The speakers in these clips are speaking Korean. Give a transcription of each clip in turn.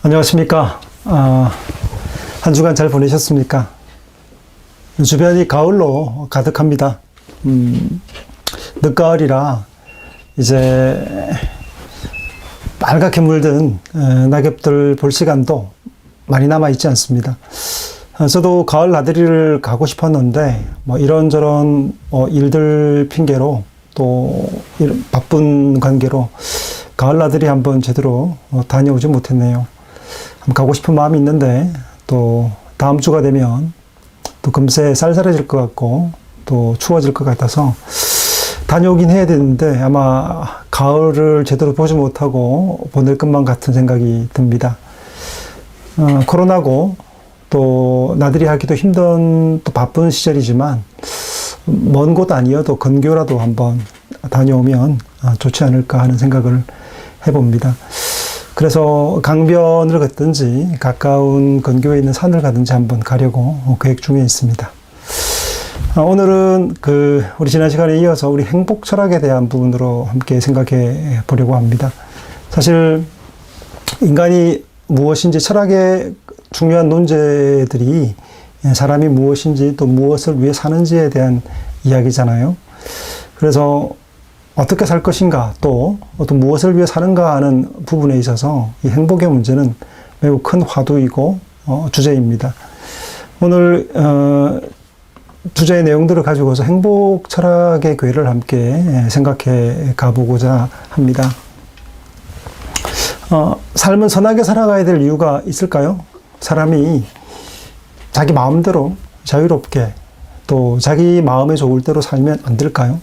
안녕하십니까. 한 주간 잘 보내셨습니까? 주변이 가을로 가득합니다. 늦가을이라 이제 빨갛게 물든 낙엽들 볼 시간도 많이 남아있지 않습니다. 저도 가을 나들이를 가고 싶었는데 이런저런 일들 핑계로 또 바쁜 관계로 가을 나들이 한번 제대로 다녀오지 못했네요. 가고 싶은 마음이 있는데 또 다음 주가 되면 또 금세 쌀쌀해질 것 같고 또 추워질 것 같아서 다녀오긴 해야 되는데 아마 가을을 제대로 보지 못하고 보낼 것만 같은 생각이 듭니다. 코로나고 또 나들이 하기도 힘든 또 바쁜 시절이지만 먼 곳 아니어도 근교라도 한번 다녀오면 좋지 않을까 하는 생각을 해봅니다. 그래서 강변을 걷든지 가까운 근교에 있는 산을 가든지 한번 가려고 계획 중에 있습니다. 오늘은 우리 지난 시간에 이어서 우리 행복 철학에 대한 부분으로 함께 생각해 보려고 합니다. 사실 인간이 무엇인지 철학의 중요한 논제들이 사람이 무엇인지 또 무엇을 위해 사는지에 대한 이야기잖아요. 그래서 어떻게 살 것인가 또 무엇을 위해 사는가 하는 부분에 있어서 이 행복의 문제는 매우 큰 화두이고 주제입니다. 오늘 주제의 내용들을 가지고서 행복 철학의 궤를 함께 생각해 가보고자 합니다. 삶은 선하게 살아가야 될 이유가 있을까요? 사람이 자기 마음대로 자유롭게 또 자기 마음에 좋을 대로 살면 안 될까요?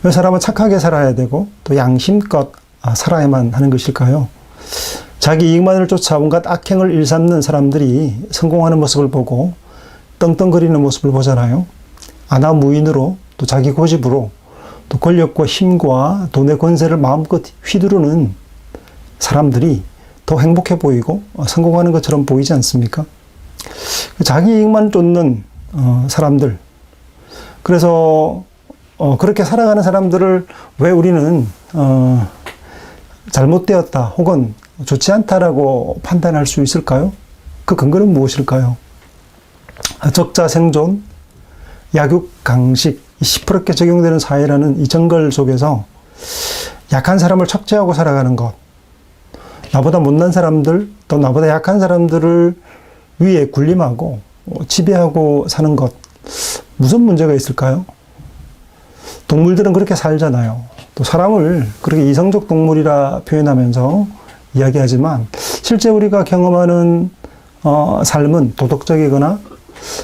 왜 사람은 착하게 살아야 되고 또 양심껏 살아야만 하는 것일까요? 자기 이익만을 쫓아 온갖 악행을 일삼는 사람들이 성공하는 모습을 보고 떵떵거리는 모습을 보잖아요. 아나무인으로 또 자기 고집으로 또 권력과 힘과 돈의 권세를 마음껏 휘두르는 사람들이 더 행복해 보이고 성공하는 것처럼 보이지 않습니까? 자기 이익만 쫓는 사람들. 그래서 그렇게 살아가는 사람들을 왜 우리는 잘못되었다 혹은 좋지 않다라고 판단할 수 있을까요? 그 근거는 무엇일까요? 적자 생존, 약육강식, 시퍼렇게 적용되는 사회라는 이 정글 속에서 약한 사람을 척죄하고 살아가는 것, 나보다 못난 사람들 또 나보다 약한 사람들을 위에 군림하고 지배하고 사는 것, 무슨 문제가 있을까요? 동물들은 그렇게 살잖아요. 또 사람을 그렇게 이성적 동물이라 표현하면서 이야기하지만 실제 우리가 경험하는 삶은 도덕적이거나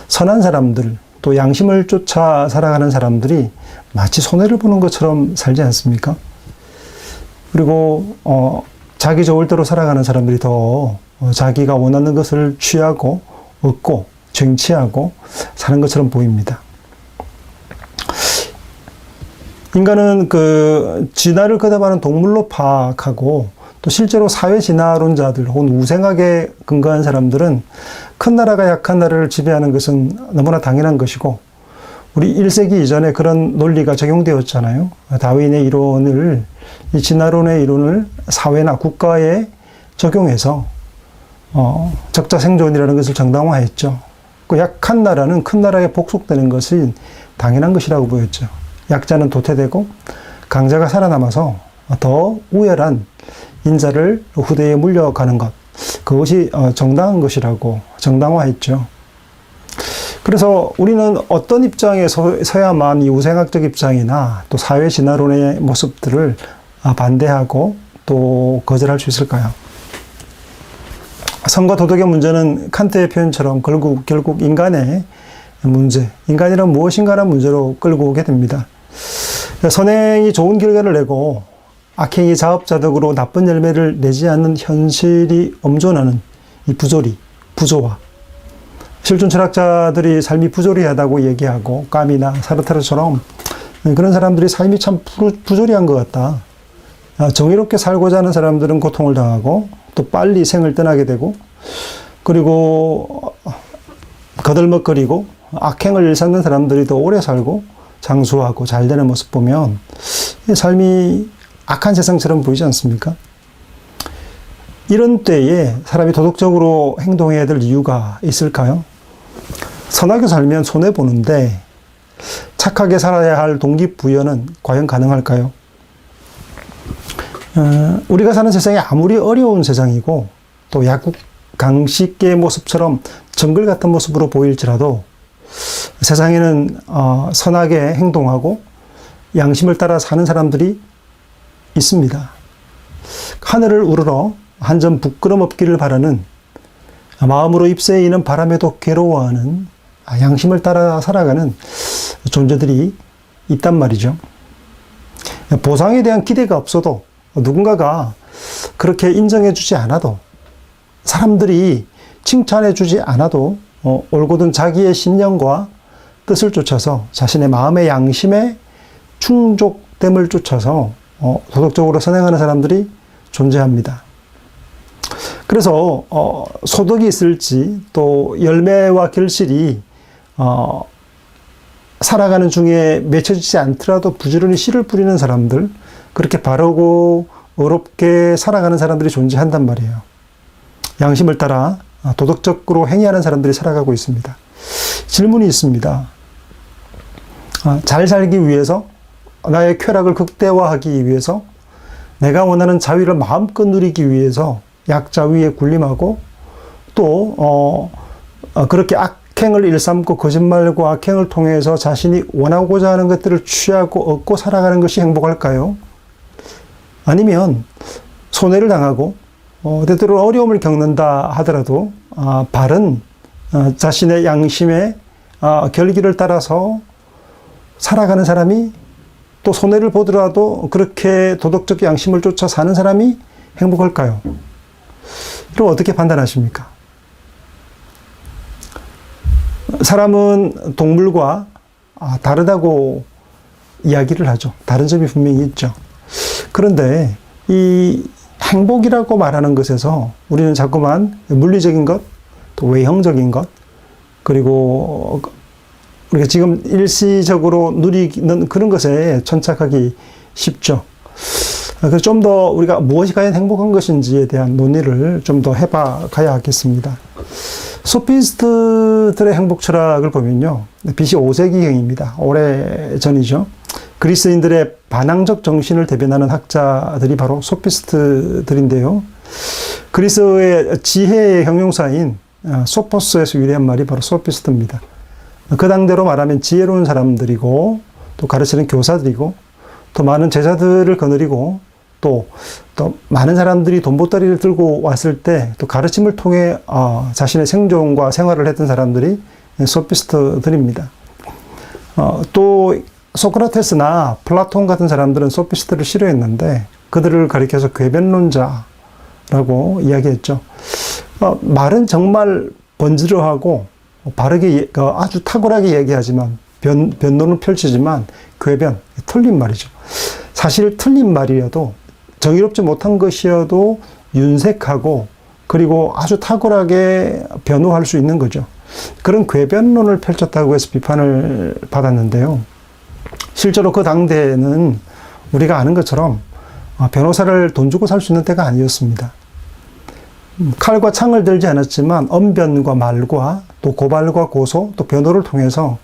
선한 사람들 또 양심을 쫓아 살아가는 사람들이 마치 손해를 보는 것처럼 살지 않습니까? 그리고 자기 좋을 대로 살아가는 사람들이 더 자기가 원하는 것을 취하고 얻고 쟁취하고 사는 것처럼 보입니다. 인간은 진화를 거듭하는 동물로 파악하고 또 실제로 사회 진화론자들 혹은 우생학에 근거한 사람들은 큰 나라가 약한 나라를 지배하는 것은 너무나 당연한 것이고 우리 1세기 이전에 그런 논리가 적용되었잖아요. 다윈의 이론을 이 진화론의 이론을 사회나 국가에 적용해서 적자 생존이라는 것을 정당화했죠. 그 약한 나라는 큰 나라에 복속되는 것이 당연한 것이라고 보였죠. 약자는 도태되고 강자가 살아남아서 더 우월한 인자를 후대에 물려가는 것, 그것이 정당한 것이라고 정당화했죠. 그래서 우리는 어떤 입장에 서야만 이 우생학적 입장이나 또 사회 진화론의 모습들을 반대하고 또 거절할 수 있을까요? 선과 도덕의 문제는 칸트의 표현처럼 결국 인간의 문제, 인간이란 무엇인가라는 문제로 끌고 오게 됩니다. 선행이 좋은 결과를 내고 악행이 자업자득으로 나쁜 열매를 내지 않는 현실이 엄존하는 이 부조화. 실존 철학자들이 삶이 부조리하다고 얘기하고 까미나 사르타르처럼 그런 사람들이 삶이 참 부조리한 것 같다. 정의롭게 살고자 하는 사람들은 고통을 당하고 또 빨리 생을 떠나게 되고 그리고 거들먹거리고 악행을 일삼는 사람들이 더 오래 살고 장수하고 잘 되는 모습 보면 삶이 악한 세상처럼 보이지 않습니까? 이런 때에 사람이 도덕적으로 행동해야 될 이유가 있을까요? 선하게 살면 손해보는데 착하게 살아야 할 동기부여는 과연 가능할까요? 우리가 사는 세상이 아무리 어려운 세상이고 또 약국 강식계의 모습처럼 정글 같은 모습으로 보일지라도 세상에는 선하게 행동하고 양심을 따라 사는 사람들이 있습니다. 하늘을 우러러 한 점 부끄럼 없기를 바라는, 마음으로 입새이는 바람에도 괴로워하는, 양심을 따라 살아가는 존재들이 있단 말이죠. 보상에 대한 기대가 없어도, 누군가가 그렇게 인정해 주지 않아도, 사람들이 칭찬해 주지 않아도 올곧은 자기의 신념과 뜻을 쫓아서 자신의 마음의 양심에 충족됨을 쫓아서 도덕적으로 선행하는 사람들이 존재합니다. 그래서 소득이 있을지 또 열매와 결실이 살아가는 중에 맺혀지지 않더라도 부지런히 씨를 뿌리는 사람들, 그렇게 바르고 어렵게 살아가는 사람들이 존재한단 말이에요. 양심을 따라 도덕적으로 행위하는 사람들이 살아가고 있습니다. 질문이 있습니다. 잘 살기 위해서, 나의 쾌락을 극대화하기 위해서, 내가 원하는 자유를 마음껏 누리기 위해서 약자 위에 군림하고 또 그렇게 악행을 일삼고 거짓말과 악행을 통해서 자신이 원하고자 하는 것들을 취하고 얻고 살아가는 것이 행복할까요? 아니면 손해를 당하고 때때로 어려움을 겪는다 하더라도 바른 자신의 양심의 결기를 따라서 살아가는 사람이, 또 손해를 보더라도 그렇게 도덕적 양심을 쫓아 사는 사람이 행복할까요? 그럼 어떻게 판단하십니까? 사람은 동물과 다르다고 이야기를 하죠. 다른 점이 분명히 있죠. 그런데 이 행복이라고 말하는 것에서 우리는 자꾸만 물리적인 것, 또 외형적인 것, 그리고 우리가 지금 일시적으로 누리는 그런 것에 천착하기 쉽죠. 그래서 좀 더 우리가 무엇이 과연 행복한 것인지에 대한 논의를 좀 더 해봐가야 하겠습니다. 소피스트들의 행복 철학을 보면요, BC 5세기형입니다. 오래전이죠. 그리스인들의 반항적 정신을 대변하는 학자들이 바로 소피스트들인데요. 그리스의 지혜의 형용사인 소포스에서 유래한 말이 바로 소피스트입니다. 그 당대로 말하면 지혜로운 사람들이고, 또 가르치는 교사들이고, 또 많은 제자들을 거느리고, 또 많은 사람들이 돈보따리를 들고 왔을 때 또 가르침을 통해 자신의 생존과 생활을 했던 사람들이 소피스트들입니다. 또 소크라테스나 플라톤 같은 사람들은 소피스트를 싫어했는데 그들을 가리켜서 궤변론자라고 이야기했죠. 말은 정말 번지르하고 바르게, 아주 탁월하게 얘기하지만 변론을 펼치지만 궤변, 틀린 말이죠. 사실 틀린 말이어도, 정의롭지 못한 것이어도 윤색하고 그리고 아주 탁월하게 변호할 수 있는 거죠. 그런 궤변론을 펼쳤다고 해서 비판을 받았는데요. 실제로 그 당대에는 우리가 아는 것처럼 변호사를 돈 주고 살 수 있는 때가 아니었습니다. 칼과 창을 들지 않았지만 언변과 말과 또 고발과 고소, 또 변호를 통해서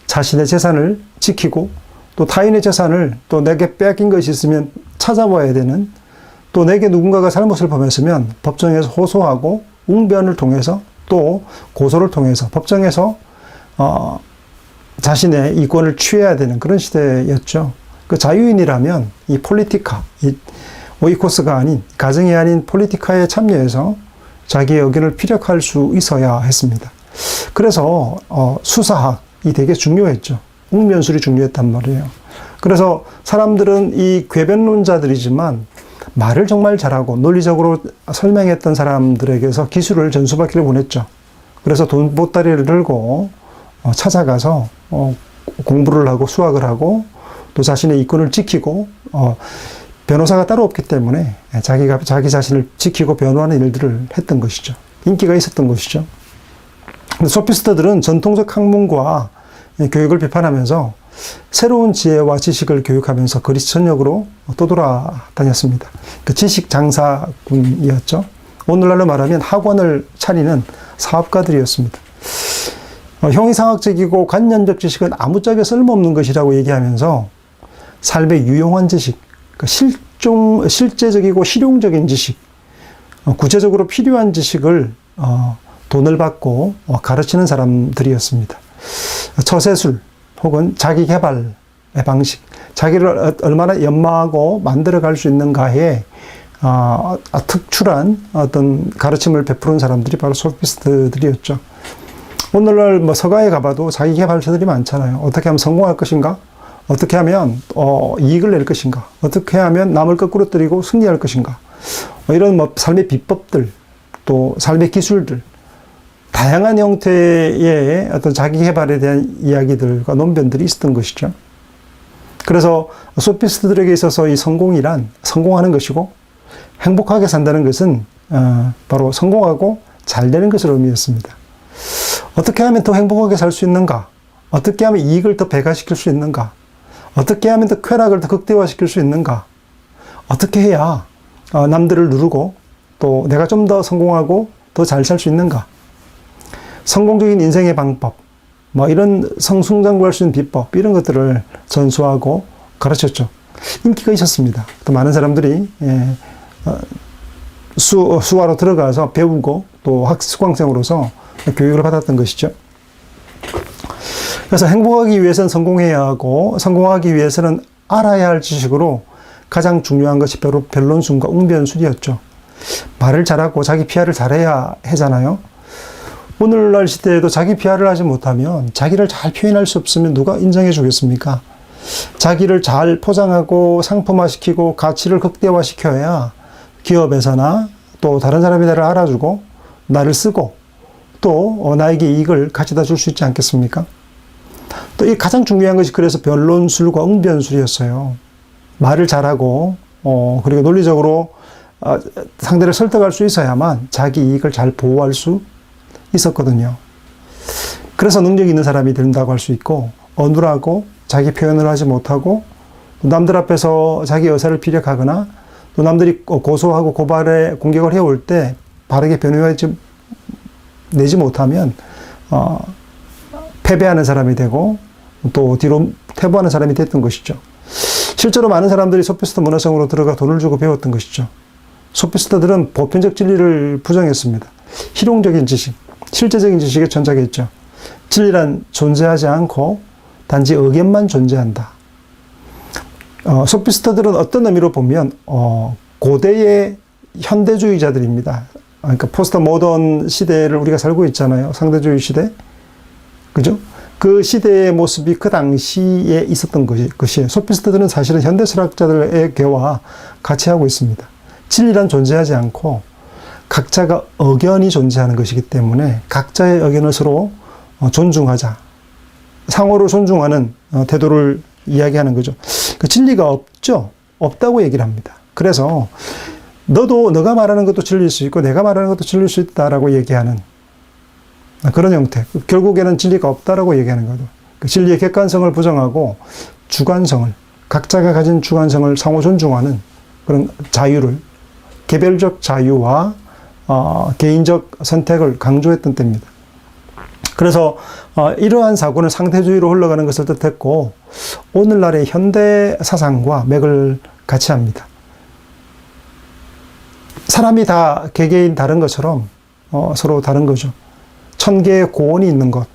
자신의 재산을 지키고, 또 타인의 재산을, 또 내게 뺏긴 것이 있으면 찾아와야 되는, 또 내게 누군가가 잘못을 범했으면 법정에서 호소하고 웅변을 통해서, 또 고소를 통해서 법정에서 자신의 이권을 취해야 되는 그런 시대였죠. 그 자유인이라면 이 폴리티카, 이 오이코스가 아닌, 가정이 아닌 폴리티카에 참여해서 자기의 의견을 피력할 수 있어야 했습니다. 그래서 수사학이 되게 중요했죠. 웅변술이 중요했단 말이에요. 그래서 사람들은 이 궤변론자들이지만 말을 정말 잘하고 논리적으로 설명했던 사람들에게서 기술을 전수받기를 원했죠. 그래서 돈보따리를 들고 찾아가서 공부를 하고 수학을 하고 또 자신의 이권을 지키고, 변호사가 따로 없기 때문에 자기 자신을 지키고 변호하는 일들을 했던 것이죠. 인기가 있었던 것이죠. 소피스트들은 전통적 학문과 교육을 비판하면서 새로운 지혜와 지식을 교육하면서 그리스 전역으로 떠돌아다녔습니다. 그 지식 장사군이었죠. 오늘날로 말하면 학원을 차리는 사업가들이었습니다. 형이상학적이고 관념적 지식은 아무짝에 쓸모없는 것이라고 얘기하면서 삶에 유용한 지식, 실제적이고 실용적인 지식, 구체적으로 필요한 지식을 돈을 받고 가르치는 사람들이었습니다. 처세술 혹은 자기개발의 방식, 자기를 얼마나 연마하고 만들어갈 수 있는가에 특출한 어떤 가르침을 베푸는 사람들이 바로 소피스트들이었죠. 오늘날 뭐 서가에 가봐도 자기개발서들이 많잖아요. 어떻게 하면 성공할 것인가? 어떻게 하면 이익을 낼 것인가? 어떻게 하면 남을 거꾸로 때리고 승리할 것인가? 이런 뭐 삶의 비법들, 또 삶의 기술들, 다양한 형태의 어떤 자기개발에 대한 이야기들과 논변들이 있었던 것이죠. 그래서 소피스트들에게 있어서 이 성공이란 성공하는 것이고, 행복하게 산다는 것은 바로 성공하고 잘 되는 것을 의미했습니다. 어떻게 하면 더 행복하게 살 수 있는가? 어떻게 하면 이익을 더 배가시킬 수 있는가? 어떻게 하면 더 쾌락을 더 극대화시킬 수 있는가? 어떻게 해야 남들을 누르고 또 내가 좀 더 성공하고 더 잘 살 수 있는가? 성공적인 인생의 방법, 뭐 이런 성승장구할 수 있는 비법, 이런 것들을 전수하고 가르쳤죠. 인기가 있었습니다. 또 많은 사람들이 수화로 들어가서 배우고 또 수강생으로서 교육을 받았던 것이죠. 그래서 행복하기 위해서는 성공해야 하고, 성공하기 위해서는 알아야 할 지식으로 가장 중요한 것이 바로 변론술과 웅변술이었죠. 말을 잘하고 자기 PR을 잘해야 하잖아요. 오늘날 시대에도 자기 PR을 하지 못하면, 자기를 잘 표현할 수 없으면 누가 인정해 주겠습니까? 자기를 잘 포장하고 상품화시키고 가치를 극대화시켜야 기업에서나 또 다른 사람이 나를 알아주고 나를 쓰고 또 나에게 이익을 가져다 줄 수 있지 않겠습니까? 또 이 가장 중요한 것이 그래서 변론술과 웅변술이었어요. 말을 잘하고 그리고 논리적으로 상대를 설득할 수 있어야만 자기 이익을 잘 보호할 수 있었거든요. 그래서 능력이 있는 사람이 된다고 할 수 있고, 어눌하고 자기 표현을 하지 못하고 남들 앞에서 자기 의사를 피력하거나 또 남들이 고소하고 고발에 공격을 해올 때 바르게 변호하지 내지 못하면 패배하는 사람이 되고 또 뒤로 퇴보하는 사람이 됐던 것이죠. 실제로 많은 사람들이 소피스트 문화성으로 들어가 돈을 주고 배웠던 것이죠. 소피스트들은 보편적 진리를 부정했습니다. 실용적인 지식, 실제적인 지식에 천착했죠. 진리란 존재하지 않고 단지 의견만 존재한다. 소피스트들은 어떤 의미로 보면 고대의 현대주의자들입니다. 그러니까 포스트 모던 시대를 우리가 살고 있잖아요. 상대주의 시대. 그죠? 그 시대의 모습이 그 당시에 있었던 것이에요. 소피스트들은 사실은 현대 철학자들의 괴와 같이 하고 있습니다. 진리란 존재하지 않고 각자가 의견이 존재하는 것이기 때문에 각자의 의견을 서로 존중하자. 상호를 존중하는 태도를 이야기하는 거죠. 그 진리가 없죠? 없다고 얘기를 합니다. 그래서 너가 말하는 것도 진리일 수 있고 내가 말하는 것도 진리일 수 있다라고 얘기하는 그런 형태. 결국에는 진리가 없다라고 얘기하는 거죠. 그 진리의 객관성을 부정하고 주관성을, 각자가 가진 주관성을 상호 존중하는 그런 자유를, 개별적 자유와 개인적 선택을 강조했던 때입니다. 그래서 이러한 사고는 상대주의로 흘러가는 것을 뜻했고, 오늘날의 현대 사상과 맥을 같이 합니다. 사람이 다 개개인 다른 것처럼 서로 다른 거죠. 천 개의 고원이 있는 것.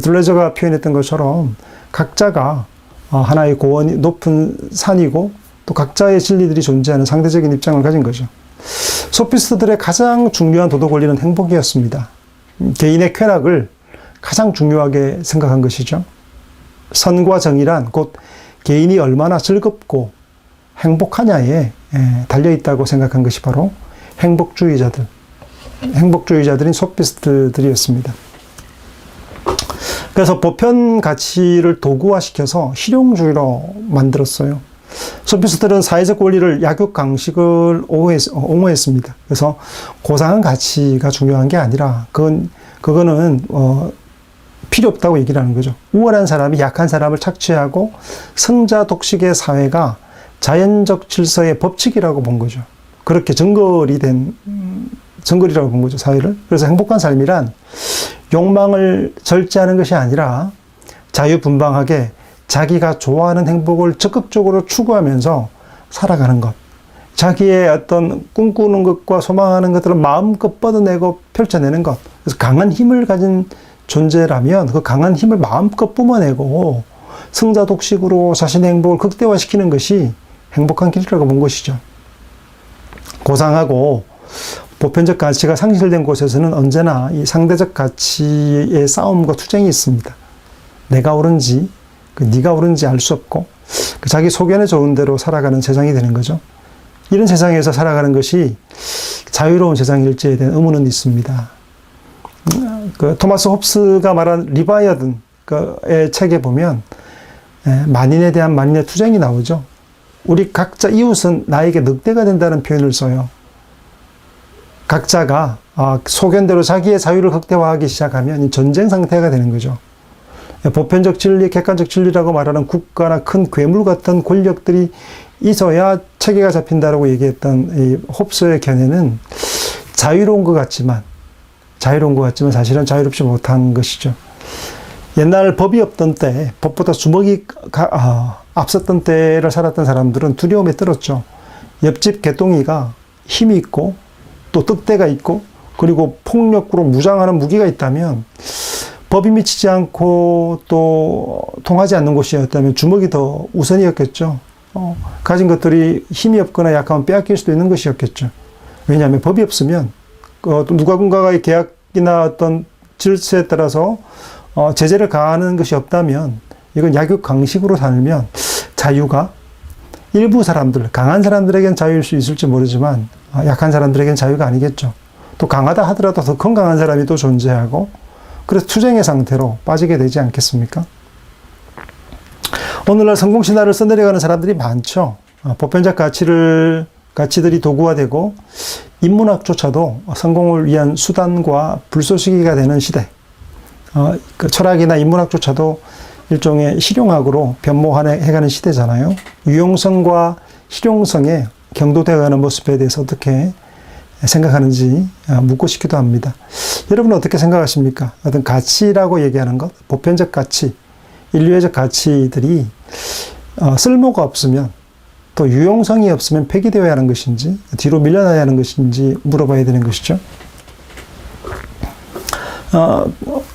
둘레저가 표현했던 것처럼 각자가 하나의 고원이 높은 산이고 또 각자의 진리들이 존재하는 상대적인 입장을 가진 거죠. 소피스트들의 가장 중요한 도덕 원리는 행복이었습니다. 개인의 쾌락을 가장 중요하게 생각한 것이죠. 선과 정의란 곧 개인이 얼마나 즐겁고 행복하냐에 달려있다고 생각한 것이 바로 행복주의자들인 소피스트들이었습니다. 그래서 보편 가치를 도구화시켜서 실용주의로 만들었어요. 소피스트들은 사회적 권리를 약육강식을 옹호했습니다. 그래서 고상한 가치가 중요한 게 아니라 그거는 필요 없다고 얘기를 하는 거죠. 우월한 사람이 약한 사람을 착취하고 승자 독식의 사회가 자연적 질서의 법칙이라고 본 거죠. 그렇게 정거리 된 정글이라고 본 거죠, 사회를. 그래서 행복한 삶이란 욕망을 절제하는 것이 아니라 자유분방하게 자기가 좋아하는 행복을 적극적으로 추구하면서 살아가는 것. 자기의 어떤 꿈꾸는 것과 소망하는 것들을 마음껏 뻗어내고 펼쳐내는 것. 그래서 강한 힘을 가진 존재라면 그 강한 힘을 마음껏 뿜어내고 승자독식으로 자신의 행복을 극대화시키는 것이 행복한 길이라고 본 것이죠. 고상하고 보편적 가치가 상실된 곳에서는 언제나 이 상대적 가치의 싸움과 투쟁이 있습니다. 내가 옳은지, 네가 옳은지 알 수 없고 자기 소견에 좋은 대로 살아가는 세상이 되는 거죠. 이런 세상에서 살아가는 것이 자유로운 세상일지에 대한 의문은 있습니다. 토마스 홉스가 말한 리바이어든의 책에 보면 만인에 대한 만인의 투쟁이 나오죠. 우리 각자 이웃은 나에게 늑대가 된다는 표현을 써요. 각자가 소견대로 자기의 자유를 극대화하기 시작하면 전쟁 상태가 되는 거죠. 보편적 진리, 객관적 진리라고 말하는 국가나 큰 괴물 같은 권력들이 있어야 체계가 잡힌다라고 얘기했던 이 홉스의 견해는 자유로운 것 같지만 사실은 자유롭지 못한 것이죠. 옛날 법이 없던 때, 법보다 주먹이 앞섰던 때를 살았던 사람들은 두려움에 떨었죠. 옆집 개똥이가 힘이 있고 또 늑대가 있고 그리고 폭력으로 무장하는 무기가 있다면 법이 미치지 않고 또 통하지 않는 곳이었다면 주먹이 더 우선이었겠죠. 가진 것들이 힘이 없거나 약하면 빼앗길 수도 있는 것이었겠죠. 왜냐하면 법이 없으면 누군가의 계약이나 어떤 질서에 따라서 제재를 가하는 것이 없다면 이건 약육강식으로 살면 자유가 일부 사람들, 강한 사람들에겐 자유일 수 있을지 모르지만 약한 사람들에겐 자유가 아니겠죠. 또 강하다 하더라도 더 건강한 사람이 또 존재하고 그래서 투쟁의 상태로 빠지게 되지 않겠습니까? 오늘날 성공신화를 써내려가는 사람들이 많죠. 보편적 가치들이 도구화되고 인문학조차도 성공을 위한 수단과 불쏘시개가 되는 시대. 그 철학이나 인문학조차도 일종의 실용학으로 변모해가는 시대잖아요. 유용성과 실용성의 경도되어가는 모습에 대해서 어떻게 생각하는지 묻고 싶기도 합니다. 여러분은 어떻게 생각하십니까? 어떤 가치라고 얘기하는 것, 보편적 가치, 인류애적 가치들이 쓸모가 없으면 또 유용성이 없으면 폐기되어야 하는 것인지 뒤로 밀려나야 하는 것인지 물어봐야 되는 것이죠.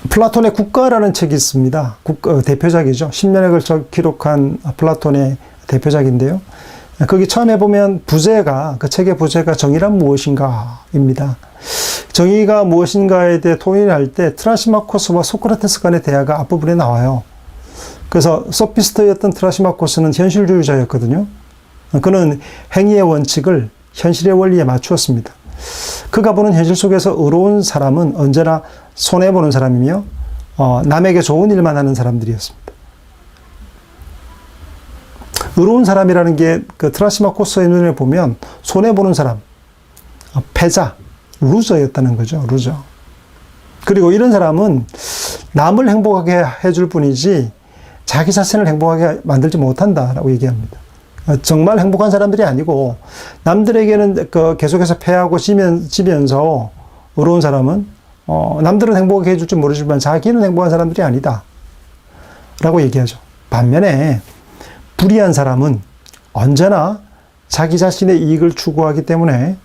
플라톤의 국가라는 책이 있습니다. 대표작이죠. 십면액을 기록한 플라톤의 대표작인데요. 거기 처음에 보면 그 책의 부제가 정의란 무엇인가입니다. 정의가 무엇인가에 대해 토의할 때 트라시마코스와 소크라테스 간의 대화가 앞부분에 나와요. 그래서 소피스트였던 트라시마코스는 현실주의자였거든요. 그는 행위의 원칙을 현실의 원리에 맞추었습니다. 그가 보는 현실 속에서 의로운 사람은 언제나 손해보는 사람이며 남에게 좋은 일만 하는 사람들이었습니다. 의로운 사람이라는 게 그 트라시마코스의 눈에 보면 손해보는 사람, 패자, 루저였다는 거죠. 루저. 그리고 이런 사람은 남을 행복하게 해줄 뿐이지 자기 자신을 행복하게 만들지 못한다라고 얘기합니다. 정말 행복한 사람들이 아니고 남들에게는 계속해서 패하고 지면서 의로운 사람은 남들은 행복하게 해줄지 모르지만 자기는 행복한 사람들이 아니다 라고 얘기하죠. 반면에 불의한 사람은 언제나 자기 자신의 이익을 추구하기 때문에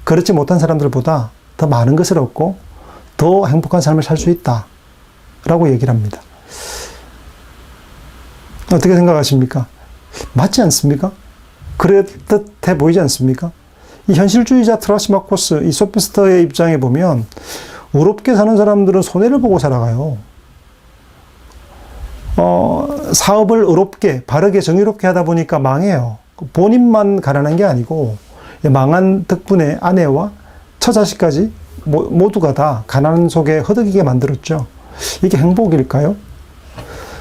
그렇지 못한 사람들보다 더 많은 것을 얻고 더 행복한 삶을 살 수 있다 라고 얘기를 합니다. 어떻게 생각하십니까? 맞지 않습니까? 그럴듯해 보이지 않습니까? 이 현실주의자 트라시마코스, 이 소피스트의 입장에 보면 의롭게 사는 사람들은 손해를 보고 살아가요. 사업을 의롭게, 바르게, 정의롭게 하다 보니까 망해요. 본인만 가난한 게 아니고 망한 덕분에 아내와 처자식까지 모두가 다 가난 속에 허덕이게 만들었죠. 이게 행복일까요?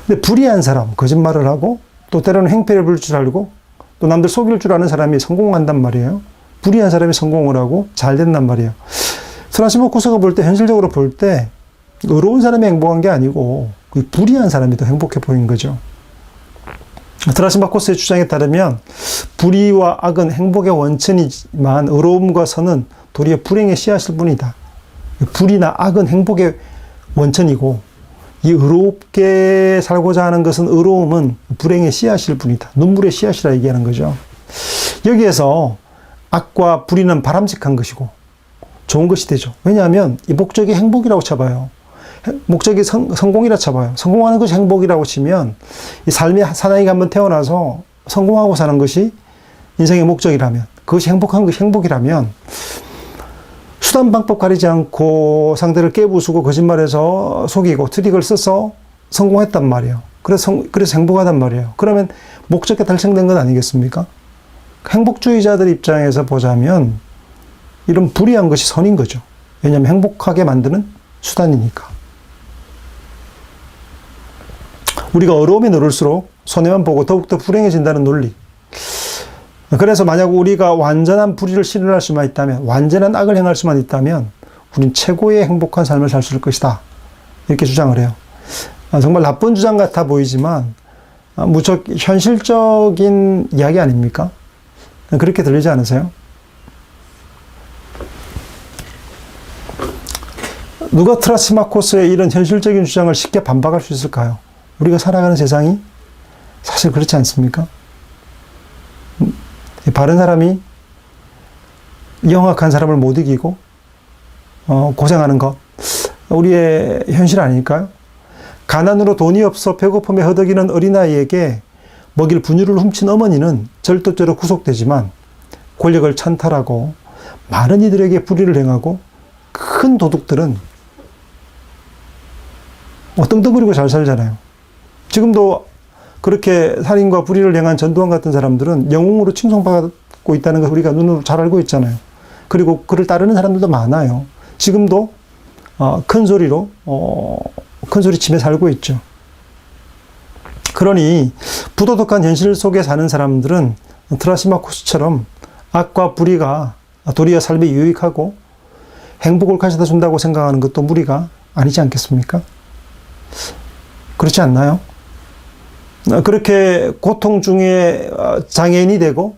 근데 불의한 사람, 거짓말을 하고 또 때로는 행패를 부릴 줄 알고 또 남들 속일 줄 아는 사람이 성공한단 말이에요. 불의한 사람이 성공을 하고 잘 된단 말이에요. 트라시마코스가 볼 때, 현실적으로 볼 때 의로운 사람이 행복한 게 아니고 불의한 사람이 더 행복해 보인 거죠. 트라시마코스의 주장에 따르면 불의와 악은 행복의 원천이지만 의로움과 선은 도리어 불행의 씨앗일 뿐이다. 불이나 악은 행복의 원천이고 이 의롭게 살고자 하는 것은 의로움은 불행의 씨앗일 뿐이다. 눈물의 씨앗이라 얘기하는 거죠. 여기에서 악과 불의는 바람직한 것이고 좋은 것이 되죠. 왜냐하면 이 목적이 행복이라고 쳐봐요. 목적이 성공이라 쳐봐요. 성공하는 것이 행복이라고 치면 이 삶의 사나이가 한번 태어나서 성공하고 사는 것이 인생의 목적이라면, 그것이 행복한 것이 행복이라면 수단 방법 가리지 않고 상대를 깨부수고 거짓말해서 속이고 트릭을 써서 성공했단 말이에요. 그래서 행복하단 말이에요. 그러면 목적이 달성된 건 아니겠습니까? 행복주의자들 입장에서 보자면 이런 불의한 것이 선인 거죠. 왜냐하면 행복하게 만드는 수단이니까. 우리가 어려우면 어려울수록 손해만 보고 더욱더 불행해진다는 논리. 그래서 만약 우리가 완전한 불의를 실현할 수만 있다면, 완전한 악을 행할 수만 있다면 우린 최고의 행복한 삶을 살 수 있을 것이다. 이렇게 주장을 해요. 정말 나쁜 주장 같아 보이지만 무척 현실적인 이야기 아닙니까? 그렇게 들리지 않으세요? 누가 트라시마코스의 이런 현실적인 주장을 쉽게 반박할 수 있을까요? 우리가 살아가는 세상이 사실 그렇지 않습니까? 바른 사람이 영악한 사람을 못 이기고 고생하는 것, 우리의 현실 아닐까요? 가난으로 돈이 없어 배고픔에 허덕이는 어린아이에게 먹일 분유를 훔친 어머니는 절도죄로 구속되지만 권력을 찬탈하고 많은 이들에게 불의를 행하고 큰 도둑들은 떵떵거리고 잘 살잖아요. 지금도 그렇게 살인과 불의를 행한 전두환 같은 사람들은 영웅으로 칭송받고 있다는 걸 우리가 눈으로 잘 알고 있잖아요. 그리고 그를 따르는 사람들도 많아요. 지금도 큰 소리 치며 살고 있죠. 그러니 부도덕한 현실 속에 사는 사람들은 트라시마코스처럼 악과 불의가 도리어 삶에 유익하고 행복을 가져다 준다고 생각하는 것도 무리가 아니지 않겠습니까? 그렇지 않나요? 그렇게 고통 중에 장애인이 되고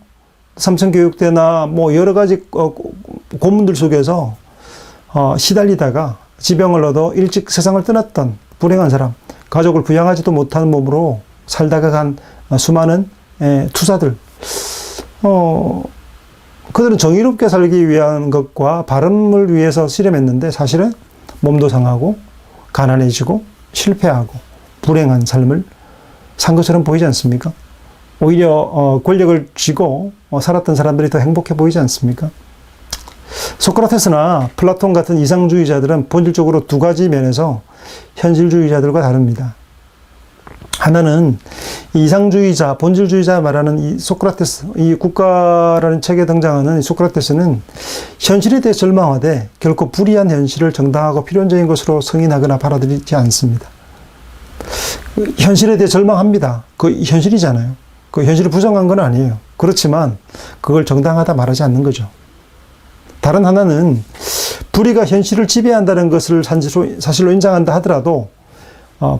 삼성교육대나 뭐 여러 가지 고문들 속에서 시달리다가 지병을 얻어 일찍 세상을 떠났던 불행한 사람, 가족을 부양하지도 못하는 몸으로 살다가 간 수많은 투사들, 그들은 정의롭게 살기 위한 것과 바름을 위해서 실험했는데 사실은 몸도 상하고 가난해지고 실패하고 불행한 삶을 산 것처럼 보이지 않습니까? 오히려 권력을 쥐고 살았던 사람들이 더 행복해 보이지 않습니까? 소크라테스나 플라톤 같은 이상주의자들은 본질적으로 두 가지 면에서 현실주의자들과 다릅니다. 하나는 이상주의자, 본질주의자 말하는 이 소크라테스, 이 국가라는 책에 등장하는 소크라테스는 현실에 대해 절망하되 결코 불의한 현실을 정당하고 필연적인 것으로 승인하거나 받아들이지 않습니다. 현실에 대해 절망합니다. 그 현실이잖아요. 그 현실을 부정한 건 아니에요. 그렇지만 그걸 정당하다 말하지 않는 거죠. 다른 하나는 불의가 현실을 지배한다는 것을 사실로 인정한다 하더라도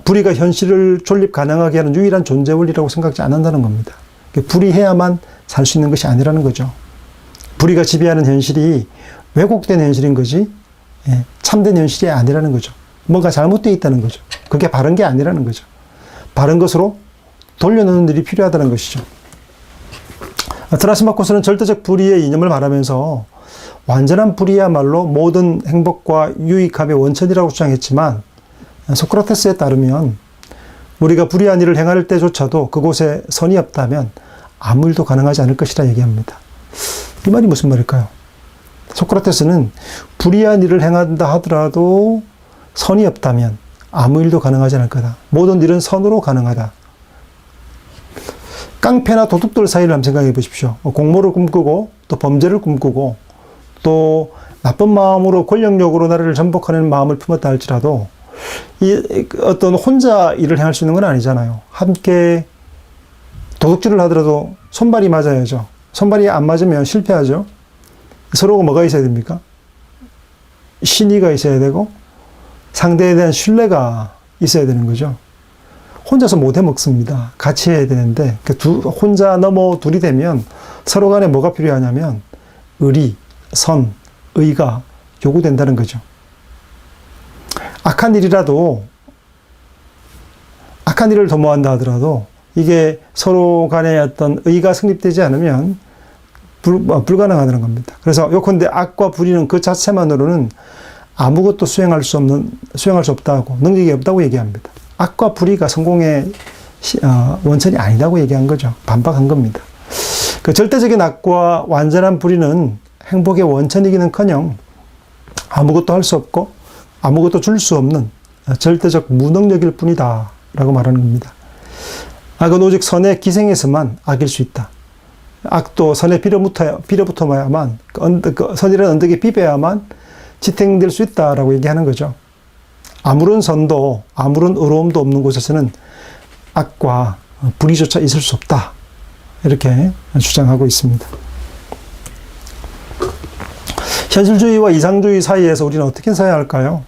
불의가 현실을 존립 가능하게 하는 유일한 존재 원리라고 생각지 않는다는 겁니다. 불의해야만 살 수 있는 것이 아니라는 거죠. 불의가 지배하는 현실이 왜곡된 현실인 거지 참된 현실이 아니라는 거죠. 뭔가 잘못되어 있다는 거죠. 그게 바른 게 아니라는 거죠. 바른 것으로 돌려놓는 일이 필요하다는 것이죠. 트라시마코스는 절대적 불의의 이념을 말하면서 완전한 불의야말로 모든 행복과 유익함의 원천이라고 주장했지만 소크라테스에 따르면 우리가 불의한 일을 행할 때조차도 그곳에 선이 없다면 아무 일도 가능하지 않을 것이라 얘기합니다. 이 말이 무슨 말일까요? 소크라테스는 불의한 일을 행한다 하더라도 선이 없다면 아무 일도 가능하지 않을 거다. 모든 일은 선으로 가능하다. 깡패나 도둑들 사이를 한번 생각해 보십시오. 공모를 꿈꾸고 또 범죄를 꿈꾸고 또 나쁜 마음으로 권력욕으로 나라를 전복하는 마음을 품었다 할지라도 이 어떤 혼자 일을 행할 수 있는 건 아니잖아요. 함께 도둑질을 하더라도 손발이 맞아야죠. 손발이 안 맞으면 실패하죠. 서로가 뭐가 있어야 됩니까? 신의가 있어야 되고 상대에 대한 신뢰가 있어야 되는 거죠. 혼자서 못 해먹습니다. 같이 해야 되는데 혼자 넘어 둘이 되면 서로 간에 뭐가 필요하냐면 의리, 선, 의가 요구된다는 거죠. 악한 일을 도모한다 하더라도 이게 서로 간의 어떤 의가 성립되지 않으면 불가능하다는 겁니다. 그래서 요컨대 악과 불의는 그 자체만으로는 아무것도 수행할 수 없다고, 능력이 없다고 얘기합니다. 악과 불의가 성공의 원천이 아니라고 얘기한 거죠. 반박한 겁니다. 그 절대적인 악과 완전한 불의는 행복의 원천이기는커녕 아무것도 할 수 없고 아무것도 줄 수 없는 절대적 무능력일 뿐이다 라고 말하는 겁니다. 악은 오직 선의 기생에서만 악일 수 있다. 악도 선에 빌어붙어야만, 선이라는 언덕에 비벼야만 지탱될 수 있다라고 얘기하는 거죠. 아무런 선도, 아무런 의로움도 없는 곳에서는 악과 불의조차 있을 수 없다. 이렇게 주장하고 있습니다. 현실주의와 이상주의 사이에서 우리는 어떻게 서야 할까요?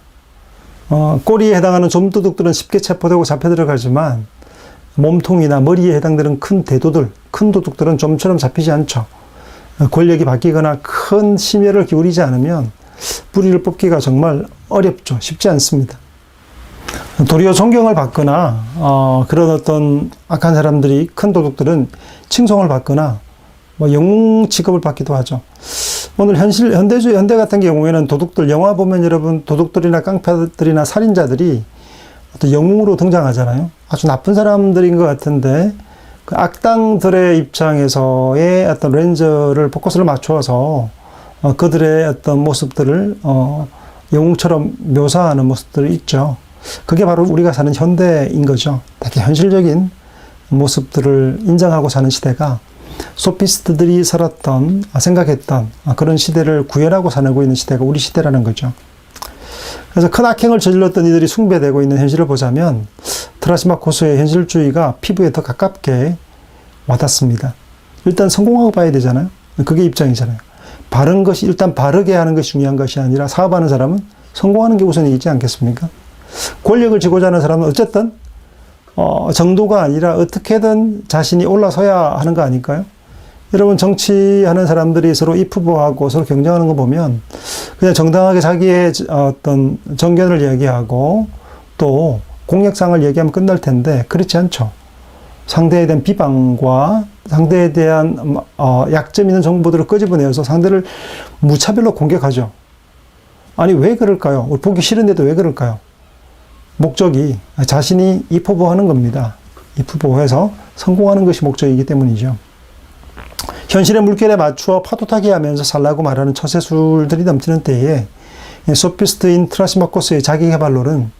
꼬리에 해당하는 좀도둑들은 쉽게 체포되고 잡혀 들어가지만 몸통이나 머리에 해당되는 큰 도둑들은 좀처럼 잡히지 않죠. 권력이 바뀌거나 큰 심혈을 기울이지 않으면 뿌리를 뽑기가 정말 어렵죠. 쉽지 않습니다. 도리어 존경을 받거나 그런 어떤 악한 사람들이, 큰 도둑들은 칭송을 받거나 영웅 취급을 받기도 하죠. 오늘 현대 같은 경우에는 도둑들, 영화 보면 여러분 도둑들이나 깡패들이나 살인자들이 어떤 영웅으로 등장하잖아요. 아주 나쁜 사람들인 것 같은데 그 악당들의 입장에서의 어떤 렌즈를, 포커스를 맞추어서 그들의 어떤 모습들을 영웅처럼 묘사하는 모습들이 있죠. 그게 바로 우리가 사는 현대인 거죠. 되게 현실적인 모습들을 인정하고 사는 시대가 소피스트들이 살았던, 생각했던 그런 시대를 구현하고 살고 있는 시대가 우리 시대라는 거죠. 그래서 큰 악행을 저질렀던 이들이 숭배되고 있는 현실을 보자면 트라시마코스의 현실주의가 피부에 더 가깝게 와닿습니다. 일단 성공하고 봐야 되잖아요. 그게 입장이잖아요. 바른 것이, 일단 바르게 하는 것이 중요한 것이 아니라 사업하는 사람은 성공하는 게 우선이지 않겠습니까? 권력을 쥐고자 하는 사람은 어쨌든 정도가 아니라 어떻게든 자신이 올라서야 하는 거 아닐까요? 여러분, 정치하는 사람들이 서로 이프보하고 서로 경쟁하는 거 보면 그냥 정당하게 자기의 어떤 정견을 이야기하고 또 공약상을 얘기하면 끝날 텐데 그렇지 않죠. 상대에 대한 비방과 상대에 대한 약점 있는 정보들을 끄집어내서 상대를 무차별로 공격하죠. 아니, 왜 그럴까요? 보기 싫은데도 왜 그럴까요? 목적이 자신이 이프보하는 겁니다. 이프보해서 성공하는 것이 목적이기 때문이죠. 현실의 물결에 맞추어 파도타기 하면서 살라고 말하는 처세술들이 넘치는 때에 소피스트인 트라시마코스의 자기개발론은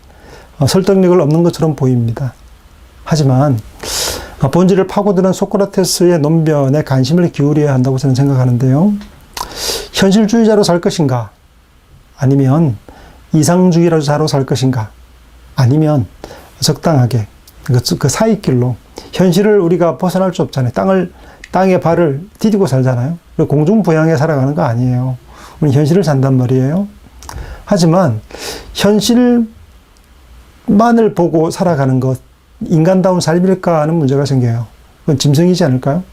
설득력을 얻는 것처럼 보입니다. 하지만 본질을 파고드는 소크라테스의 논변에 관심을 기울여야 한다고 저는 생각하는데요. 현실주의자로 살 것인가? 아니면 이상주의자로 살 것인가? 아니면 적당하게 그 사이길로, 현실을 우리가 벗어날 수 없잖아요. 땅에 발을 디디고 살잖아요. 공중부양에 살아가는 거 아니에요. 우리 현실을 산단 말이에요. 하지만 현실만을 보고 살아가는 것, 인간다운 삶일까 하는 문제가 생겨요. 그건 짐승이지 않을까요?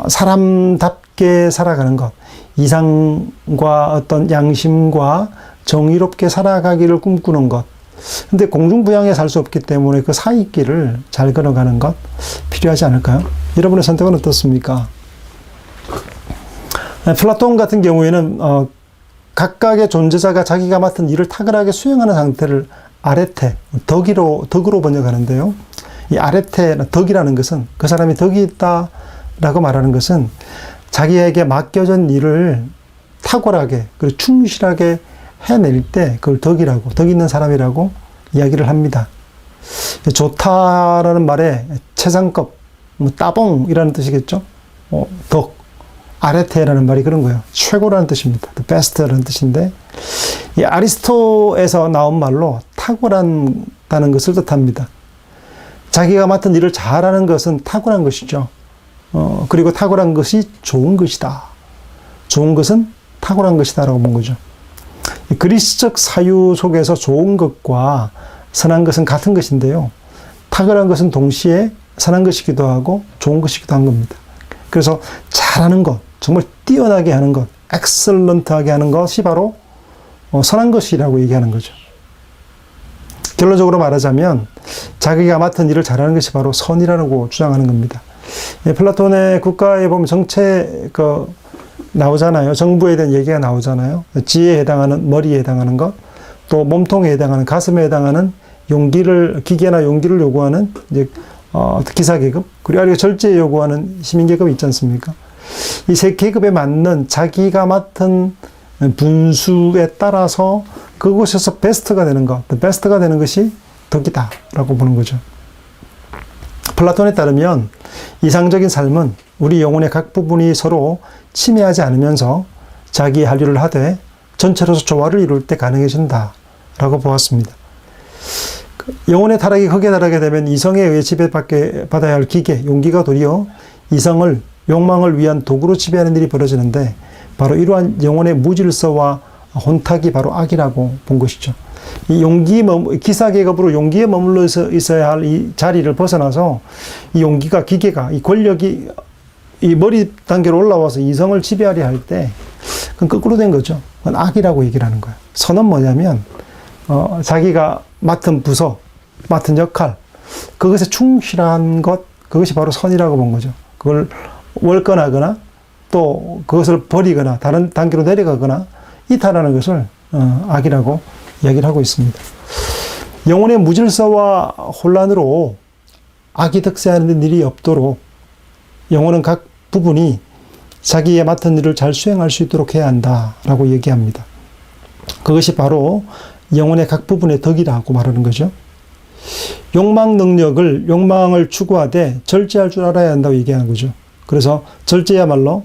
사람답게 살아가는 것, 이상과 어떤 양심과 정의롭게 살아가기를 꿈꾸는 것. 근데 공중부양에 살 수 없기 때문에 그 사이길을 잘 걸어가는 것 필요하지 않을까요? 여러분의 선택은 어떻습니까? 플라톤 같은 경우에는 각각의 존재자가 자기가 맡은 일을 탁월하게 수행하는 상태를 아레테, 덕으로 번역하는데요. 이 아레테, 덕이라는 것은, 그 사람이 덕이 있다라고 말하는 것은 자기에게 맡겨진 일을 탁월하게 그리고 충실하게 해낼 때 그걸 덕이라고, 덕 있는 사람이라고 이야기를 합니다. 좋다라는 말에 최상급, 따봉이라는 뜻이겠죠. 덕, 아레테라는 말이 그런 거예요. 최고라는 뜻입니다. The best라는 뜻인데, 이 아리스토에서 나온 말로 탁월한다는 것을 뜻합니다. 자기가 맡은 일을 잘하는 것은 탁월한 것이죠. 그리고 탁월한 것이 좋은 것이다. 좋은 것은 탁월한 것이다라고 본 거죠. 그리스적 사유 속에서 좋은 것과 선한 것은 같은 것인데요. 탁월한 것은 동시에 선한 것이기도 하고 좋은 것이기도 한 겁니다. 그래서 잘하는 것, 정말 뛰어나게 하는 것, 엑셀런트하게 하는 것이 바로 선한 것이라고 얘기하는 거죠. 결론적으로 말하자면 자기가 맡은 일을 잘하는 것이 바로 선이라고 주장하는 겁니다. 플라톤의 국가에 보면 정책 나오잖아요. 정부에 대한 얘기가 나오잖아요. 지혜에 해당하는, 머리에 해당하는 것, 또 몸통에 해당하는, 가슴에 해당하는 기계나 용기를 요구하는 이제 기사계급, 그리고 절제에 요구하는 시민계급이 있지 않습니까? 이 세 계급에 맞는 자기가 맡은 분수에 따라서 그곳에서 베스트가 되는 것, 베스트가 되는 것이 덕이다라고 보는 거죠. 플라톤에 따르면 이상적인 삶은 우리 영혼의 각 부분이 서로 침해하지 않으면서 자기의 할 일을 하되 전체로서 조화를 이룰 때 가능해진다라고 보았습니다. 영혼의 타락이 극에 달하게 되면 이성에 의해 지배받아야 할 기계, 용기가 도리어 이성을 욕망을 위한 도구로 지배하는 일이 벌어지는데 바로 이러한 영혼의 무질서와 혼탁이 바로 악이라고 본 것이죠. 이 기사계급으로 용기에 머물러 있어야 할 이 자리를 벗어나서 이 용기가, 기계가, 이 권력이 이 머리 단계로 올라와서 이성을 지배하려 할 때 그건 거꾸로 된 거죠. 그건 악이라고 얘기를 하는 거예요. 선은 뭐냐면 자기가 맡은 부서, 맡은 역할, 그것에 충실한 것, 그것이 바로 선이라고 본 거죠. 그걸 월권하거나 또 그것을 버리거나 다른 단계로 내려가거나 이탈하는 것을 악이라고 이야기를 하고 있습니다. 영혼의 무질서와 혼란으로 악이 득세하는 일이 없도록 영혼은 각 부분이 자기의 맡은 일을 잘 수행할 수 있도록 해야 한다라고 얘기합니다. 그것이 바로 영혼의 각 부분의 덕이라고 말하는 거죠. 욕망을 추구하되 절제할 줄 알아야 한다고 얘기하는 거죠. 그래서 절제야말로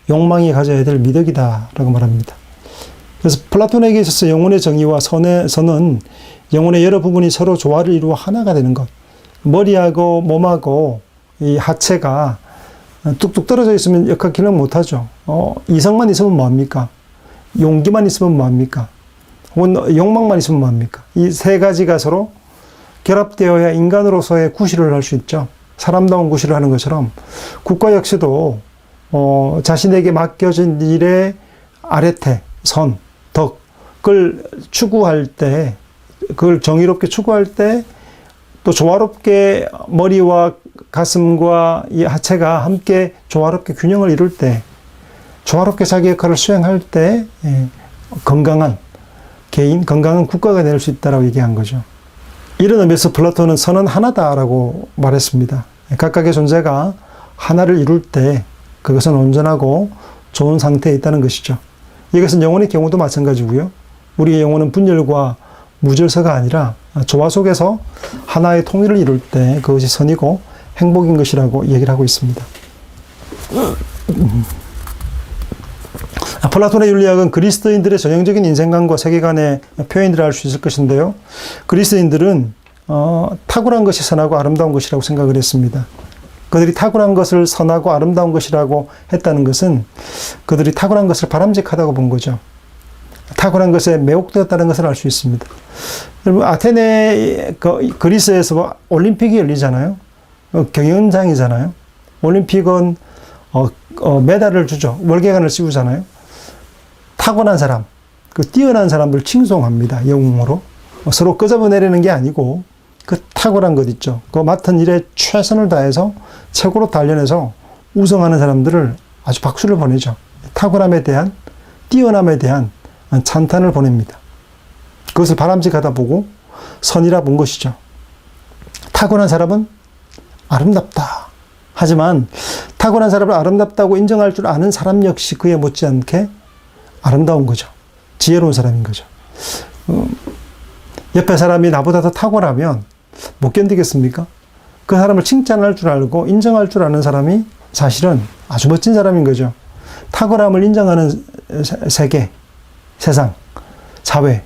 욕망이 가져야 될 미덕이다라고 말합니다. 그래서 플라톤에게 있어서 영혼의 정의와 선은 영혼의 여러 부분이 서로 조화를 이루어 하나가 되는 것. 머리하고 몸하고 이 하체가 뚝뚝 떨어져 있으면 역할 기능 못하죠. 이성만 있으면 뭐합니까? 용기만 있으면 뭐합니까? 혹은 욕망만 있으면 뭐합니까? 이 세 가지가 서로 결합되어야 인간으로서의 구실을 할 수 있죠. 사람다운 구실을 하는 것처럼 국가 역시도 자신에게 맡겨진 일의 아래태, 선, 덕을 추구할 때, 그걸 정의롭게 추구할 때, 또 조화롭게 머리와 가슴과 이 하체가 함께 조화롭게 균형을 이룰 때, 조화롭게 자기 역할을 수행할 때 건강한 개인, 건강한 국가가 될 수 있다고 얘기한 거죠. 이런 의미에서 플라톤은 선은 하나다라고 말했습니다. 각각의 존재가 하나를 이룰 때 그것은 온전하고 좋은 상태에 있다는 것이죠. 이것은 영혼의 경우도 마찬가지고요. 우리의 영혼은 분열과 무질서가 아니라 조화 속에서 하나의 통일을 이룰 때 그것이 선이고 행복인 것이라고 얘기를 하고 있습니다. 플라톤의 윤리학은 그리스도인들의 전형적인 인생관과 세계관의 표현이라 할 수 있을 것인데요. 그리스도인들은 탁월한 것이 선하고 아름다운 것이라고 생각을 했습니다. 그들이 탁월한 것을 선하고 아름다운 것이라고 했다는 것은 그들이 탁월한 것을 바람직하다고 본 거죠. 탁월한 것에 매혹되었다는 것을 알 수 있습니다. 여러분, 아테네, 그리스에서 올림픽이 열리잖아요. 경연장이잖아요. 올림픽은 메달을 주죠. 월계관을 씌우잖아요. 타고난 사람, 뛰어난 사람들 칭송합니다. 영웅으로. 서로 끄집어내려는 게 아니고 그 탁월한 것 있죠. 그 맡은 일에 최선을 다해서 최고로 단련해서 우승하는 사람들을 아주 박수를 보내죠. 탁월함에 대한, 뛰어남에 대한 찬탄을 보냅니다. 그것을 바람직하다 보고 선이라 본 것이죠. 타고난 사람은 아름답다. 하지만 타고난 사람을 아름답다고 인정할 줄 아는 사람 역시 그에 못지않게 아름다운 거죠. 지혜로운 사람인 거죠. 옆에 사람이 나보다 더 탁월하면 못 견디겠습니까? 그 사람을 칭찬할 줄 알고 인정할 줄 아는 사람이 사실은 아주 멋진 사람인 거죠. 탁월함을 인정하는 세계, 세상, 사회.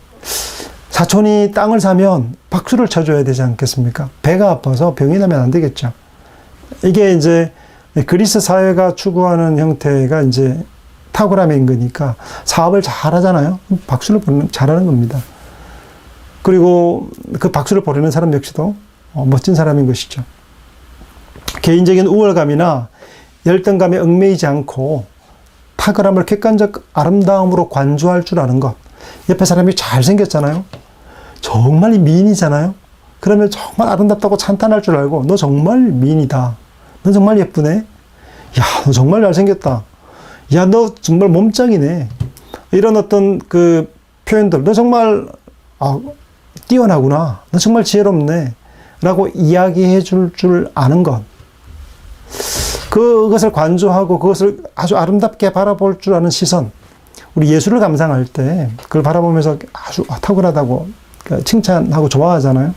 사촌이 땅을 사면 박수를 쳐줘야 되지 않겠습니까? 배가 아파서 병이 나면 안 되겠죠. 이게 이제 그리스 사회가 추구하는 형태가 이제 탁월함인 거니까 사업을 잘 하잖아요. 박수를 잘하는 겁니다. 그리고 그 박수를 보내는 사람 역시도 멋진 사람인 것이죠. 개인적인 우월감이나 열등감에 얽매이지 않고 탁월함을 객관적 아름다움으로 관조할 줄 아는 것. 옆에 사람이 잘생겼잖아요. 정말 미인이잖아요. 그러면 정말 아름답다고 찬탄할 줄 알고 너 정말 미인이다. 너 정말 예쁘네. 야, 너 정말 잘생겼다. 야, 너 정말 몸짱이네. 이런 어떤 그 표현들. 너 정말 뛰어나구나. 너 정말 지혜롭네. 라고 이야기해 줄 아는 것. 그것을 관조하고 그것을 아주 아름답게 바라볼 줄 아는 시선. 우리 예술을 감상할 때 그걸 바라보면서 아주 탁월하다고 칭찬하고 좋아하잖아요.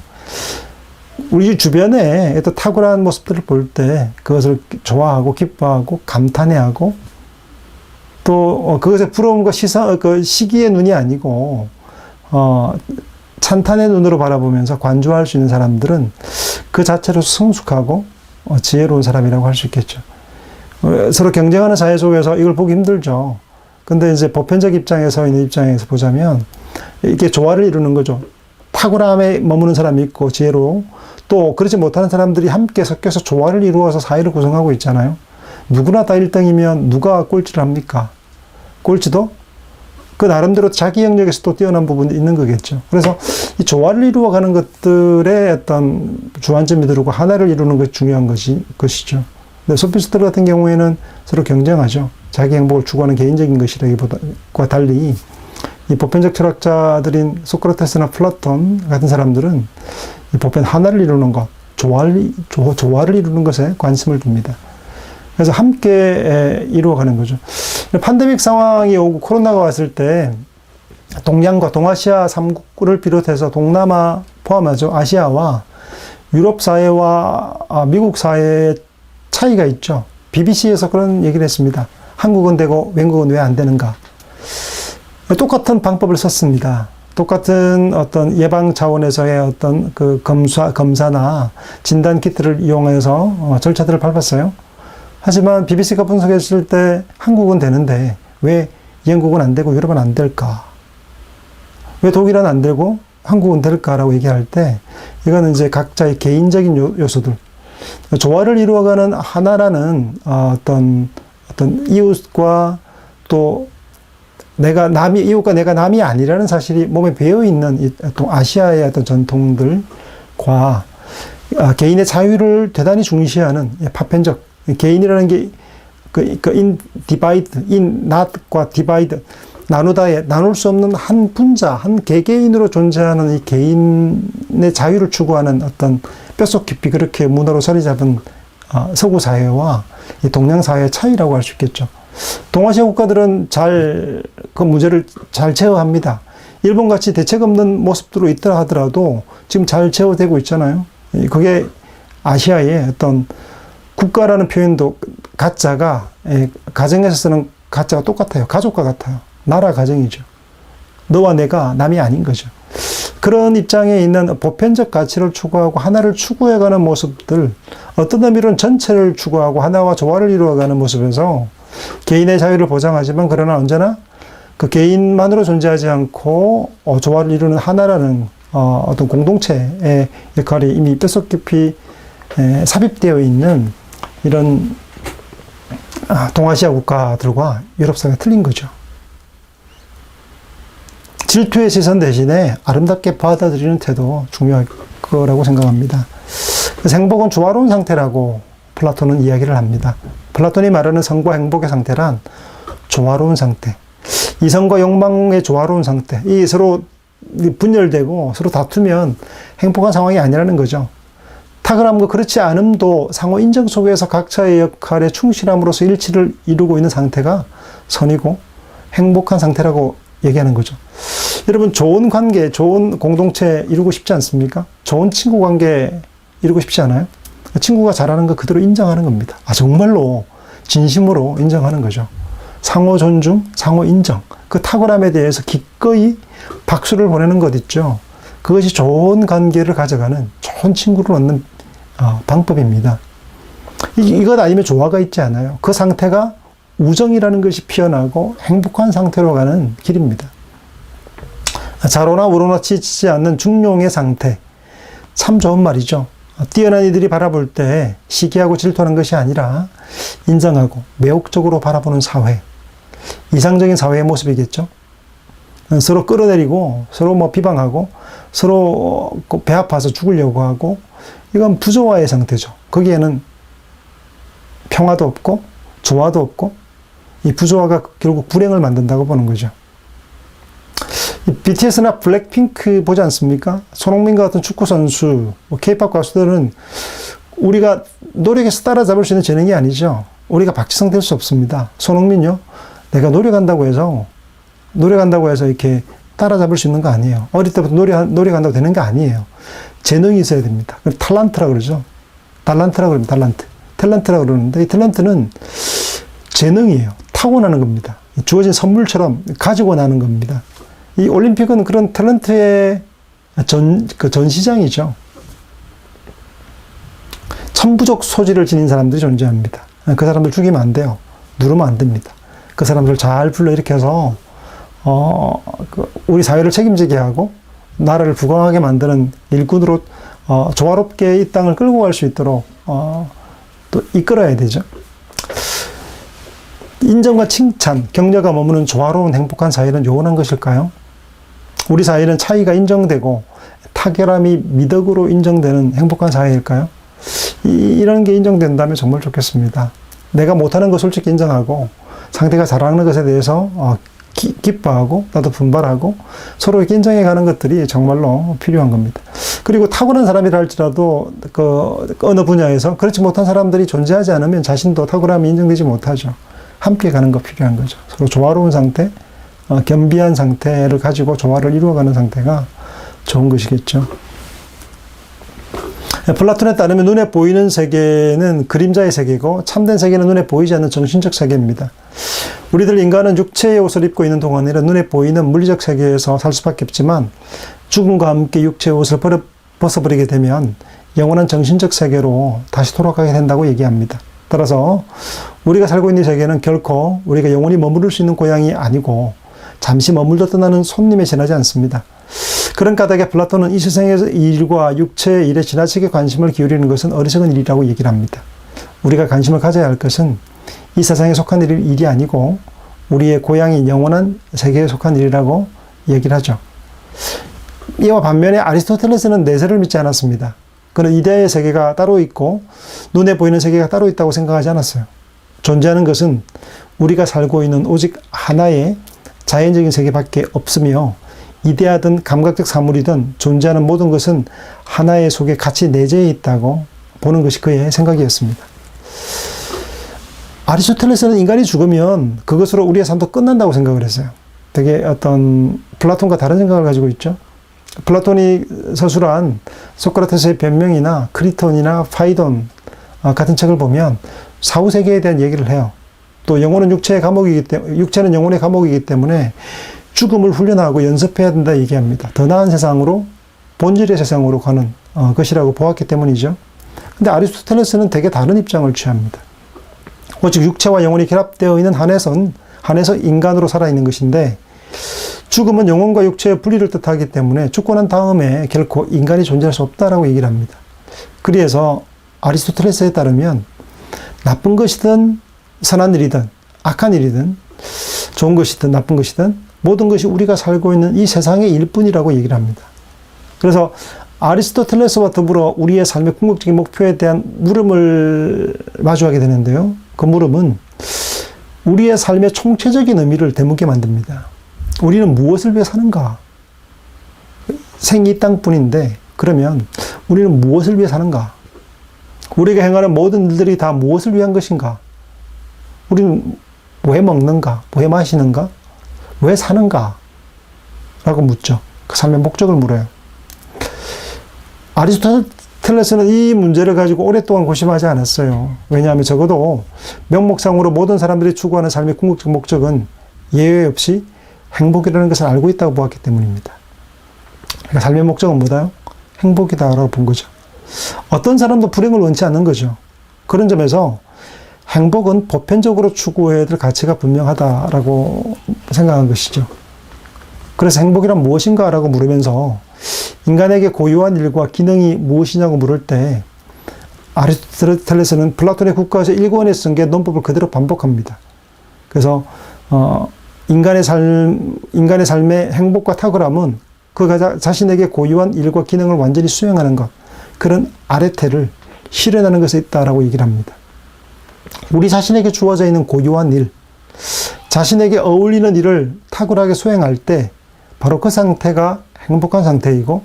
우리 주변에 어떤 탁월한 모습들을 볼 때 그것을 좋아하고 기뻐하고 감탄해하고 또 그것의 부러움과 시선, 그 시기의 눈이 아니고 찬탄의 눈으로 바라보면서 관조할 수 있는 사람들은 그 자체로 성숙하고 지혜로운 사람이라고 할 수 있겠죠. 서로 경쟁하는 사회 속에서 이걸 보기 힘들죠. 근데 이제 보편적 입장에서 있는 입장에서 보자면 이게 조화를 이루는 거죠. 탁월함에 머무는 사람이 있고 지혜로 또 그렇지 못하는 사람들이 함께 섞여서 조화를 이루어서 사회를 구성하고 있잖아요. 누구나 다 1등이면 누가 꼴찌를 합니까? 꼴찌도 그 나름대로 자기 영역에서 또 뛰어난 부분이 있는 거겠죠. 그래서 이 조화를 이루어가는 것들의 어떤 주안점이 들고 하나를 이루는 것이 중요한 것이죠. 근데 소피스트 같은 경우에는 서로 경쟁하죠. 자기 행복을 추구하는 개인적인 것이라기보다과 달리 이 보편적 철학자들인 소크라테스나 플라톤 같은 사람들은 이 보편 하나를 이루는 것, 조화를 이루는 것에 관심을 둡니다. 그래서 함께 이루어가는 거죠. 팬데믹 상황이 오고 코로나가 왔을 때 동양과 동아시아 3국을 비롯해서 동남아 포함하죠. 아시아와 유럽 사회와 미국 사회의 차이가 있죠. BBC에서 그런 얘기를 했습니다. 한국은 되고 외국은 왜 안 되는가. 똑같은 방법을 썼습니다. 똑같은 어떤 예방 차원에서의 어떤 그 검사나 진단 키트를 이용해서 절차들을 밟았어요. 하지만 BBC가 분석했을 때 한국은 되는데 왜 영국은 안 되고 유럽은 안 될까? 왜 독일은 안 되고 한국은 될까라고 얘기할 때 이거는 이제 각자의 개인적인 요소들. 조화를 이루어가는 하나라는 어떤 이웃과 또 이웃과 내가 남이 아니라는 사실이 몸에 배어있는 이 아시아의 어떤 전통들과 개인의 자유를 대단히 중시하는 파편적 개인이라는 게 not과 divide 나눌 수 없는 한 분자, 한 개개인으로 존재하는 이 개인의 자유를 추구하는 어떤 뼛속 깊이 그렇게 문화로 자리 잡은 서구 사회와 이 동양 사회의 차이라고 할 수 있겠죠. 동아시아 국가들은 그 문제를 잘 제어합니다. 일본같이 대책 없는 모습으로 있더라 하더라도 지금 잘 제어되고 있잖아요. 그게 아시아의 어떤 국가라는 표현도 가짜가 가정에서 쓰는 가짜가 똑같아요. 가족과 같아요. 나라 가정이죠. 너와 내가 남이 아닌 거죠. 그런 입장에 있는 보편적 가치를 추구하고 하나를 추구해가는 모습들, 어떤 의미로는 전체를 추구하고 하나와 조화를 이루어가는 모습에서 개인의 자유를 보장하지만 그러나 언제나 그 개인만으로 존재하지 않고 조화를 이루는 하나라는 어떤 공동체의 역할이 이미 뼛속 깊이 삽입되어 있는 이런 동아시아 국가들과 유럽 사회가 틀린 거죠. 질투의 시선 대신에 아름답게 받아들이는 태도 중요할 거라고 생각합니다. 그래서 행복은 조화로운 상태라고 플라톤은 이야기를 합니다. 플라톤이 말하는 성과 행복의 상태란 조화로운 상태, 이성과 욕망의 조화로운 상태, 이 서로 분열되고 서로 다투면 행복한 상황이 아니라는 거죠. 탁월함과 그렇지 않음도 상호 인정 속에서 각자의 역할에 충실함으로써 일치를 이루고 있는 상태가 선이고 행복한 상태라고 얘기하는 거죠. 여러분, 좋은 관계, 좋은 공동체 이루고 싶지 않습니까? 좋은 친구 관계 이루고 싶지 않아요? 친구가 잘하는 거 그대로 인정하는 겁니다. 정말로 진심으로 인정하는 거죠. 상호 존중, 상호 인정. 그 탁월함에 대해서 기꺼이 박수를 보내는 것 있죠. 그것이 좋은 관계를 가져가는 좋은 친구를 얻는 방법입니다. 이것 아니면 조화가 있지 않아요. 그 상태가 우정이라는 것이 피어나고 행복한 상태로 가는 길입니다. 자로나 우로나 치지 않는 중용의 상태. 참 좋은 말이죠. 뛰어난 이들이 바라볼 때 시기하고 질투하는 것이 아니라 인정하고 매혹적으로 바라보는 사회. 이상적인 사회의 모습이겠죠. 서로 끌어내리고 서로 뭐 비방하고 서로 배 아파서 죽으려고 하고 이건 부조화의 상태죠. 거기에는 평화도 없고 조화도 없고 이 부조화가 결국 불행을 만든다고 보는 거죠. BTS나 블랙핑크 보지 않습니까? 손흥민과 같은 축구선수, K-POP 가수들은 우리가 노력해서 따라잡을 수 있는 재능이 아니죠. 우리가 박지성 될 수 없습니다. 손흥민요? 내가 노력한다고 해서 이렇게 따라잡을 수 있는 거 아니에요. 어릴 때부터 노력한다고 되는 게 아니에요. 재능이 있어야 됩니다. 탤런트라고 그러죠. 달란트라고 그럽니다. 탤런트라고 그러는데 이 탤런트는 재능이에요. 타고나는 겁니다. 주어진 선물처럼 가지고 나는 겁니다. 이 올림픽은 그런 탤런트의 전시장이죠. 천부적 소질을 지닌 사람들이 존재합니다. 그 사람들 죽이면 안 돼요. 누르면 안 됩니다. 그 사람들 잘 불러일으켜서 우리 사회를 책임지게 하고 나라를 부강하게 만드는 일꾼으로 조화롭게 이 땅을 끌고 갈 수 있도록 또 이끌어야 되죠. 인정과 칭찬, 격려가 머무는 조화로운 행복한 사회는 요원한 것일까요? 우리 사회는 차이가 인정되고 타결함이 미덕으로 인정되는 행복한 사회일까요? 이런 게 인정된다면 정말 좋겠습니다. 내가 못하는 거 솔직히 인정하고 상대가 잘하는 것에 대해서 기뻐하고 나도 분발하고 서로 이렇게 인정해가는 것들이 정말로 필요한 겁니다. 그리고 타고난 사람이라 할지라도 어느 분야에서 그렇지 못한 사람들이 존재하지 않으면 자신도 탁월함이 인정되지 못하죠. 함께 가는 거 필요한 거죠. 서로 조화로운 상태, 겸비한 상태를 가지고 조화를 이루어가는 상태가 좋은 것이겠죠. 플라톤에 따르면 눈에 보이는 세계는 그림자의 세계고 참된 세계는 눈에 보이지 않는 정신적 세계입니다. 우리들 인간은 육체의 옷을 입고 있는 동안에는 눈에 보이는 물리적 세계에서 살 수밖에 없지만 죽음과 함께 육체의 옷을 벗어버리게 되면 영원한 정신적 세계로 다시 돌아가게 된다고 얘기합니다. 따라서 우리가 살고 있는 세계는 결코 우리가 영원히 머무를 수 있는 고향이 아니고 잠시 머물러 떠나는 손님에 지나지 않습니다. 그런 까닭에 플라톤은 이 세상의 일과 육체의 일에 지나치게 관심을 기울이는 것은 어리석은 일이라고 얘기를 합니다. 우리가 관심을 가져야 할 것은 이 세상에 속한 일이 아니고 우리의 고향인 영원한 세계에 속한 일이라고 얘기를 하죠. 이와 반면에 아리스토텔레스는 내세를 믿지 않았습니다. 그는 이데아의 세계가 따로 있고 눈에 보이는 세계가 따로 있다고 생각하지 않았어요. 존재하는 것은 우리가 살고 있는 오직 하나의 자연적인 세계밖에 없으며 이데아든 감각적 사물이든 존재하는 모든 것은 하나의 속에 같이 내재해 있다고 보는 것이 그의 생각이었습니다. 아리스토텔레스는 인간이 죽으면 그것으로 우리의 삶도 끝난다고 생각을 했어요. 되게 어떤 플라톤과 다른 생각을 가지고 있죠. 플라톤이 서술한 소크라테스의 변명이나 크리톤이나 파이돈 같은 책을 보면 사후세계에 대한 얘기를 해요. 또 영혼은 육체의 감옥이기 때문에, 육체는 영혼의 감옥이기 때문에 죽음을 훈련하고 연습해야 된다 얘기합니다. 더 나은 세상으로, 본질의 세상으로 가는 것이라고 보았기 때문이죠. 근데 아리스토텔레스는 되게 다른 입장을 취합니다. 오직 육체와 영혼이 결합되어 있는 한에서 인간으로 살아있는 것인데 죽음은 영혼과 육체의 분리를 뜻하기 때문에 죽고 난 다음에 결코 인간이 존재할 수 없다라고 얘기를 합니다. 그래서 아리스토텔레스에 따르면 나쁜 것이든 선한 일이든 악한 일이든 좋은 것이든 나쁜 것이든 모든 것이 우리가 살고 있는 이 세상의 일뿐이라고 얘기를 합니다. 그래서 아리스토텔레스와 더불어 우리의 삶의 궁극적인 목표에 대한 물음을 마주하게 되는데요. 그 물음은 우리의 삶의 총체적인 의미를 되묻게 만듭니다. 우리는 무엇을 위해 사는가? 생이 이 땅뿐인데 그러면 우리는 무엇을 위해 사는가? 우리가 행하는 모든 일들이 다 무엇을 위한 것인가? 우리는 왜 먹는가? 왜 마시는가? 왜 사는가? 라고 묻죠. 그 삶의 목적을 물어요. 아리스토텔레스는 이 문제를 가지고 오랫동안 고심하지 않았어요. 왜냐하면 적어도 명목상으로 모든 사람들이 추구하는 삶의 궁극적 목적은 예외 없이 행복이라는 것을 알고 있다고 보았기 때문입니다. 그러니까 삶의 목적은 뭐다요? 행복이다라고 본 거죠. 어떤 사람도 불행을 원치 않는 거죠. 그런 점에서 행복은 보편적으로 추구해야 될 가치가 분명하다라고 생각한 것이죠. 그래서 행복이란 무엇인가? 라고 물으면서 인간에게 고유한 일과 기능이 무엇이냐고 물을 때 아리스토텔레스는 플라톤의 국가에서 1권에 쓴 게 논법을 그대로 반복합니다. 그래서 인간의 삶의 행복과 탁월함은 그 자신에게 고유한 일과 기능을 완전히 수행하는 것, 그런 아레테를 실현하는 것에 있다라고 얘기를 합니다. 우리 자신에게 주어져 있는 고유한 일, 자신에게 어울리는 일을 탁월하게 수행할 때 바로 그 상태가 행복한 상태이고,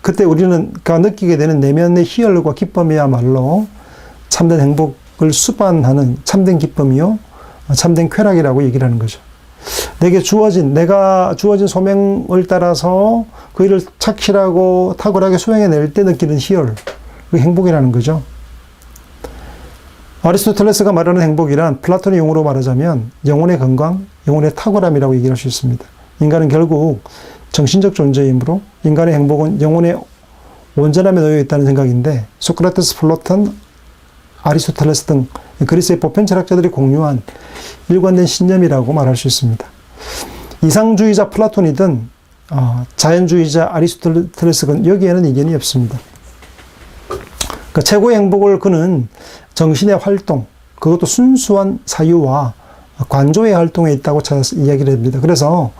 그때 우리는 느끼게 되는 내면의 희열과 기쁨이야말로 참된 행복을 수반하는 참된 기쁨이요, 참된 쾌락이라고 얘기를 하는 거죠. 내가 주어진 소명을 따라서 그 일을 착실하고 탁월하게 수행해낼 때 느끼는 희열, 그 행복이라는 거죠. 아리스토텔레스가 말하는 행복이란 플라톤의 용어로 말하자면 영혼의 건강, 영혼의 탁월함이라고 얘기할 수 있습니다. 인간은 결국 정신적 존재이므로 인간의 행복은 영혼의 온전함에 놓여 있다는 생각인데, 소크라테스, 플라톤, 아리스토텔레스 등 그리스의 보편 철학자들이 공유한 일관된 신념이라고 말할 수 있습니다. 이상주의자 플라톤이든 자연주의자 아리스토텔레스건 여기에는 이견이 없습니다. 그 최고의 행복을 그는 정신의 활동, 그것도 순수한 사유와 관조의 활동에 있다고 찾아서 이야기를 합니다. 그래서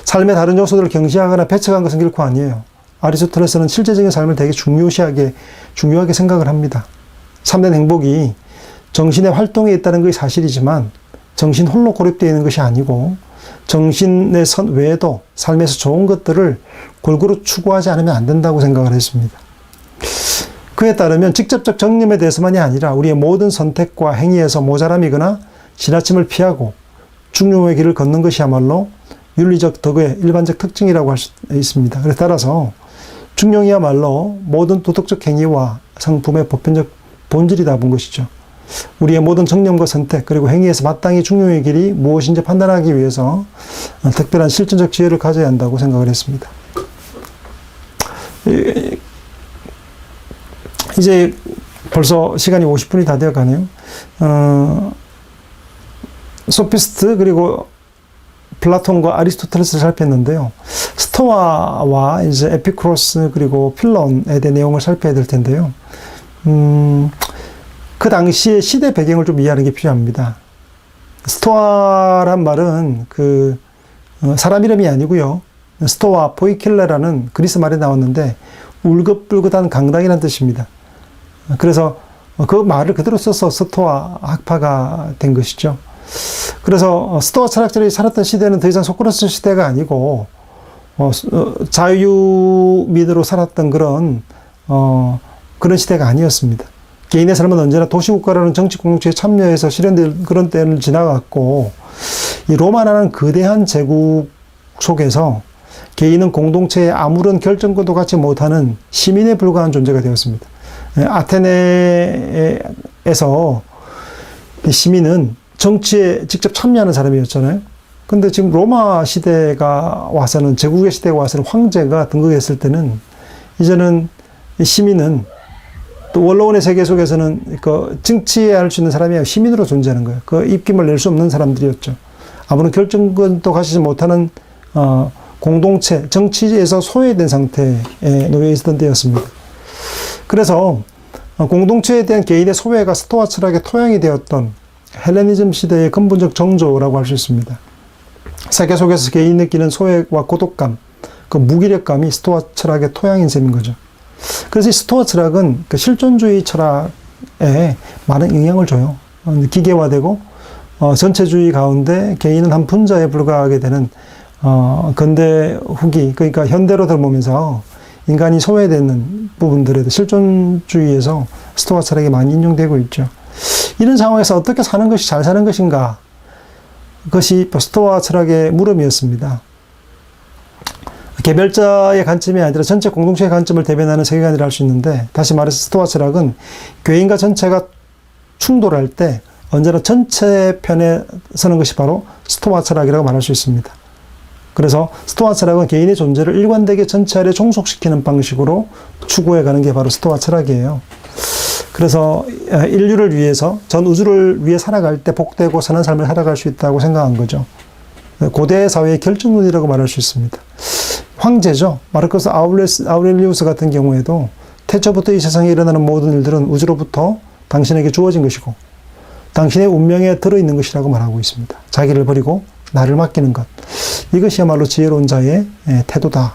삶의 다른 요소들을 경시하거나 배척한 것은 결코 아니에요. 아리스토텔레스는 실제적인 삶을 되게 중요하게 생각을 합니다. 참된 행복이 정신의 활동에 있다는 것이 사실이지만 정신 홀로 고립되어 있는 것이 아니고 정신의 선 외에도 삶에서 좋은 것들을 골고루 추구하지 않으면 안 된다고 생각을 했습니다. 그에 따르면 직접적 정념에 대해서만이 아니라 우리의 모든 선택과 행위에서 모자람이거나 지나침을 피하고 중용의 길을 걷는 것이야말로 윤리적 덕의 일반적 특징이라고 할 수 있습니다. 그래서 따라서 중용이야말로 모든 도덕적 행위와 상품의 보편적 본질이다 본 것이죠. 우리의 모든 정념과 선택, 그리고 행위에서 마땅히 중용의 길이 무엇인지 판단하기 위해서 특별한 실천적 지혜를 가져야 한다고 생각을 했습니다. 이제 벌써 시간이 50분이 다 되어 가네요. 소피스트, 그리고 플라톤과 아리스토텔레스를 살폈는데요. 스토아와 이제 에피쿠로스, 그리고 필론에 대한 내용을 살펴야 될 텐데요. 그 당시의 시대 배경을 좀 이해하는 게 필요합니다. 스토아란 말은 사람 이름이 아니고요. 스토아 포이킬레라는 그리스 말이 나왔는데 울긋불긋한 강당이라는 뜻입니다. 그래서 그 말을 그대로 써서 스토아 학파가 된 것이죠. 그래서 스토아 철학자들이 살았던 시대는 더 이상 소크라테스 시대가 아니고 자유민으로 살았던 그런 시대가 아니었습니다. 개인의 삶은 언제나 도시국가라는 정치 공동체에 참여해서 실현된 그런 때를 지나갔고, 이 로마라는 거대한 제국 속에서 개인은 공동체의 아무런 결정권도 갖지 못하는 시민에 불과한 존재가 되었습니다. 아테네에서 시민은 정치에 직접 참여하는 사람이었잖아요. 근데 지금 로마 시대가 와서는, 제국의 시대가 와서는 황제가 등극했을 때는 이제는 시민은, 또 원로원의 세계 속에서는 정치에 할 수 있는 사람이 아니라 시민으로 존재하는 거예요. 그 입김을 낼 수 없는 사람들이었죠. 아무런 결정권도 가지지 못하는 공동체, 정치에서 소외된 상태에 놓여 있었던 때였습니다. 그래서 공동체에 대한 개인의 소외가 스토아 철학의 토양이 되었던 헬레니즘 시대의 근본적 정조라고 할 수 있습니다. 세계 속에서 개인이 느끼는 소외와 고독감, 그 무기력감이 스토아 철학의 토양인 셈인 거죠. 그래서 이 스토아 철학은 실존주의 철학에 많은 영향을 줘요. 기계화되고 전체주의 가운데 개인은 한 분자에 불과하게 되는 근대 후기, 그러니까 현대로 들어오면서 인간이 소외되는 부분들에도 실존주의에서 스토아 철학이 많이 인용되고 있죠. 이런 상황에서 어떻게 사는 것이 잘 사는 것인가? 그것이 스토아 철학의 물음이었습니다. 개별자의 관점이 아니라 전체 공동체의 관점을 대변하는 세계관이라 할 수 있는데, 다시 말해서 스토아 철학은 개인과 전체가 충돌할 때 언제나 전체 편에 서는 것이 바로 스토아 철학이라고 말할 수 있습니다. 그래서 스토아 철학은 개인의 존재를 일관되게 전체 아래 종속시키는 방식으로 추구해가는 게 바로 스토아 철학이에요. 그래서 인류를 위해서, 전 우주를 위해 살아갈 때 복되고 선한 삶을 살아갈 수 있다고 생각한 거죠. 고대 사회의 결정론이라고 말할 수 있습니다. 황제죠. 마르커스 아우렐리우스 같은 경우에도 태초부터 이 세상에 일어나는 모든 일들은 우주로부터 당신에게 주어진 것이고 당신의 운명에 들어있는 것이라고 말하고 있습니다. 자기를 버리고 나를 맡기는 것. 이것이야말로 지혜로운 자의 태도다.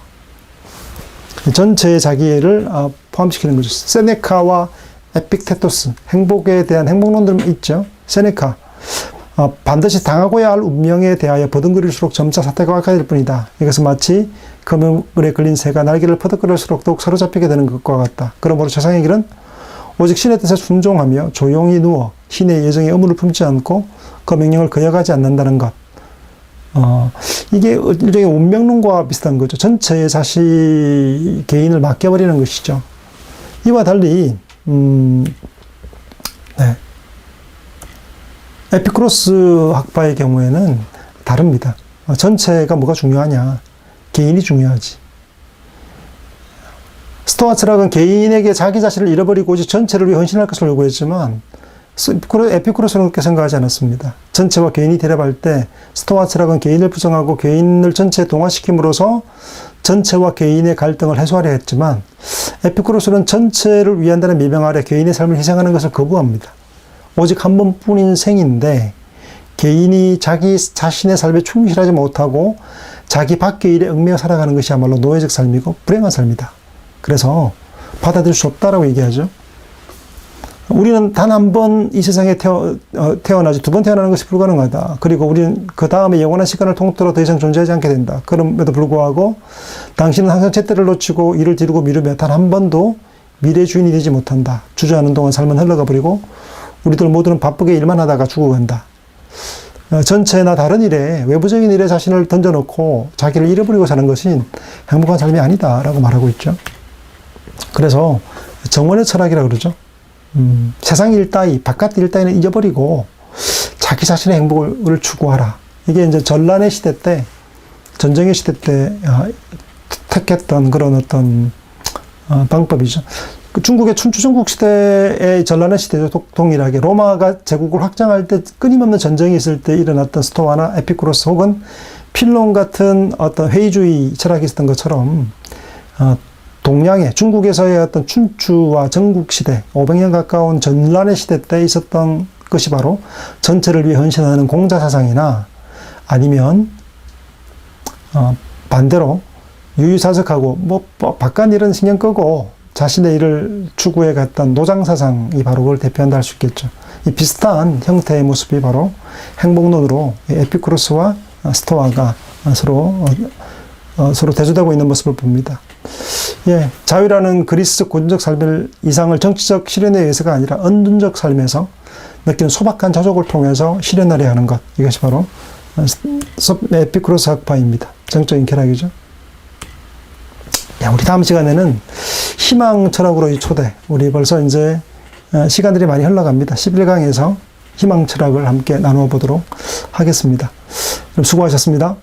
전체의 자기를 포함시키는 거죠. 세네카와 에픽테토스, 행복에 대한 행복론들 있죠. 세네카, 반드시 당하고야 할 운명에 대하여 버둥거릴수록 점차 사태가 악화될 뿐이다. 이것은 마치 그물에 걸린 새가 날개를 퍼덕거릴수록 더욱 사로잡히게 되는 것과 같다. 그러므로 세상의 길은 오직 신의 뜻에 순종하며 조용히 누워 신의 예정에 의무를 품지 않고 그 명령을 거역하지 않는다는 것. 이게 일종의 운명론과 비슷한 거죠. 전체의 개인을 맡겨버리는 것이죠. 이와 달리, 에피쿠로스 학파의 경우에는 다릅니다. 전체가 뭐가 중요하냐? 개인이 중요하지. 스토아 철학은 개인에게 자기 자신을 잃어버리고 오직 전체를 위해 헌신할 것을 요구했지만, 에피쿠로스는 그렇게 생각하지 않았습니다. 전체와 개인이 대립할 때 스토아 철학은 개인을 부정하고 개인을 전체에 동화시킴으로써 전체와 개인의 갈등을 해소하려 했지만, 에피쿠로스는 전체를 위한다는 미명 아래 개인의 삶을 희생하는 것을 거부합니다. 오직 한 번뿐인 생인데 개인이 자기 자신의 삶에 충실하지 못하고 자기 밖의 일에 얽매여 살아가는 것이야말로 노예적 삶이고 불행한 삶이다. 그래서 받아들일 수 없다라고 얘기하죠. 우리는 단 한 번 이 세상에 태어나지 두 번 태어나는 것이 불가능하다. 그리고 우리는 그 다음에 영원한 시간을 통틀어 더 이상 존재하지 않게 된다. 그럼에도 불구하고 당신은 항상 잣대를 놓치고 일을 뒤로고 미루며 단 한 번도 미래 주인이 되지 못한다. 주저하는 동안 삶은 흘러가 버리고 우리들 모두는 바쁘게 일만 하다가 죽어간다. 전체나 다른 일에, 외부적인 일에 자신을 던져놓고 자기를 잃어버리고 사는 것이 행복한 삶이 아니다라고 말하고 있죠. 그래서 정원의 철학이라고 그러죠. 세상 일 따위, 바깥 일 따위는 잊어버리고 자기 자신의 행복을 추구하라. 이게 이제 전란의 시대 때, 전쟁의 시대 때 택했던 그런 어떤 방법이죠. 중국의 춘추전국 시대의 전란의 시대죠. 동일하게 로마가 제국을 확장할 때 끊임없는 전쟁이 있을 때 일어났던 스토아나 에피쿠로스 혹은 필론 같은 어떤 회의주의 철학이 있었던 것처럼 동양의 중국에서의 어떤 춘추와 전국시대 500년 가까운 전란의 시대 때 있었던 것이 바로 전체를 위해 헌신하는 공자사상이나 아니면 반대로 유유사적하고 바깥 일은 신경 끄고 자신의 일을 추구해 갔던 노장사상이 바로 그걸 대표한다 할 수 있겠죠. 이 비슷한 형태의 모습이 바로 행복론으로 에피쿠로스와 스토아가 서로 대조되고 있는 모습을 봅니다. 자유라는 그리스적 고전적 삶의 이상을 정치적 실현에 의해서가 아니라 은둔적 삶에서 느끼는 소박한 자족을 통해서 실현하려 하는 것. 이것이 바로 에피쿠로스 학파입니다. 정적인 쾌락이죠. 우리 다음 시간에는 희망 철학으로의 초대. 우리 벌써 이제 시간들이 많이 흘러갑니다. 11강에서 희망 철학을 함께 나누어 보도록 하겠습니다. 그럼 수고하셨습니다.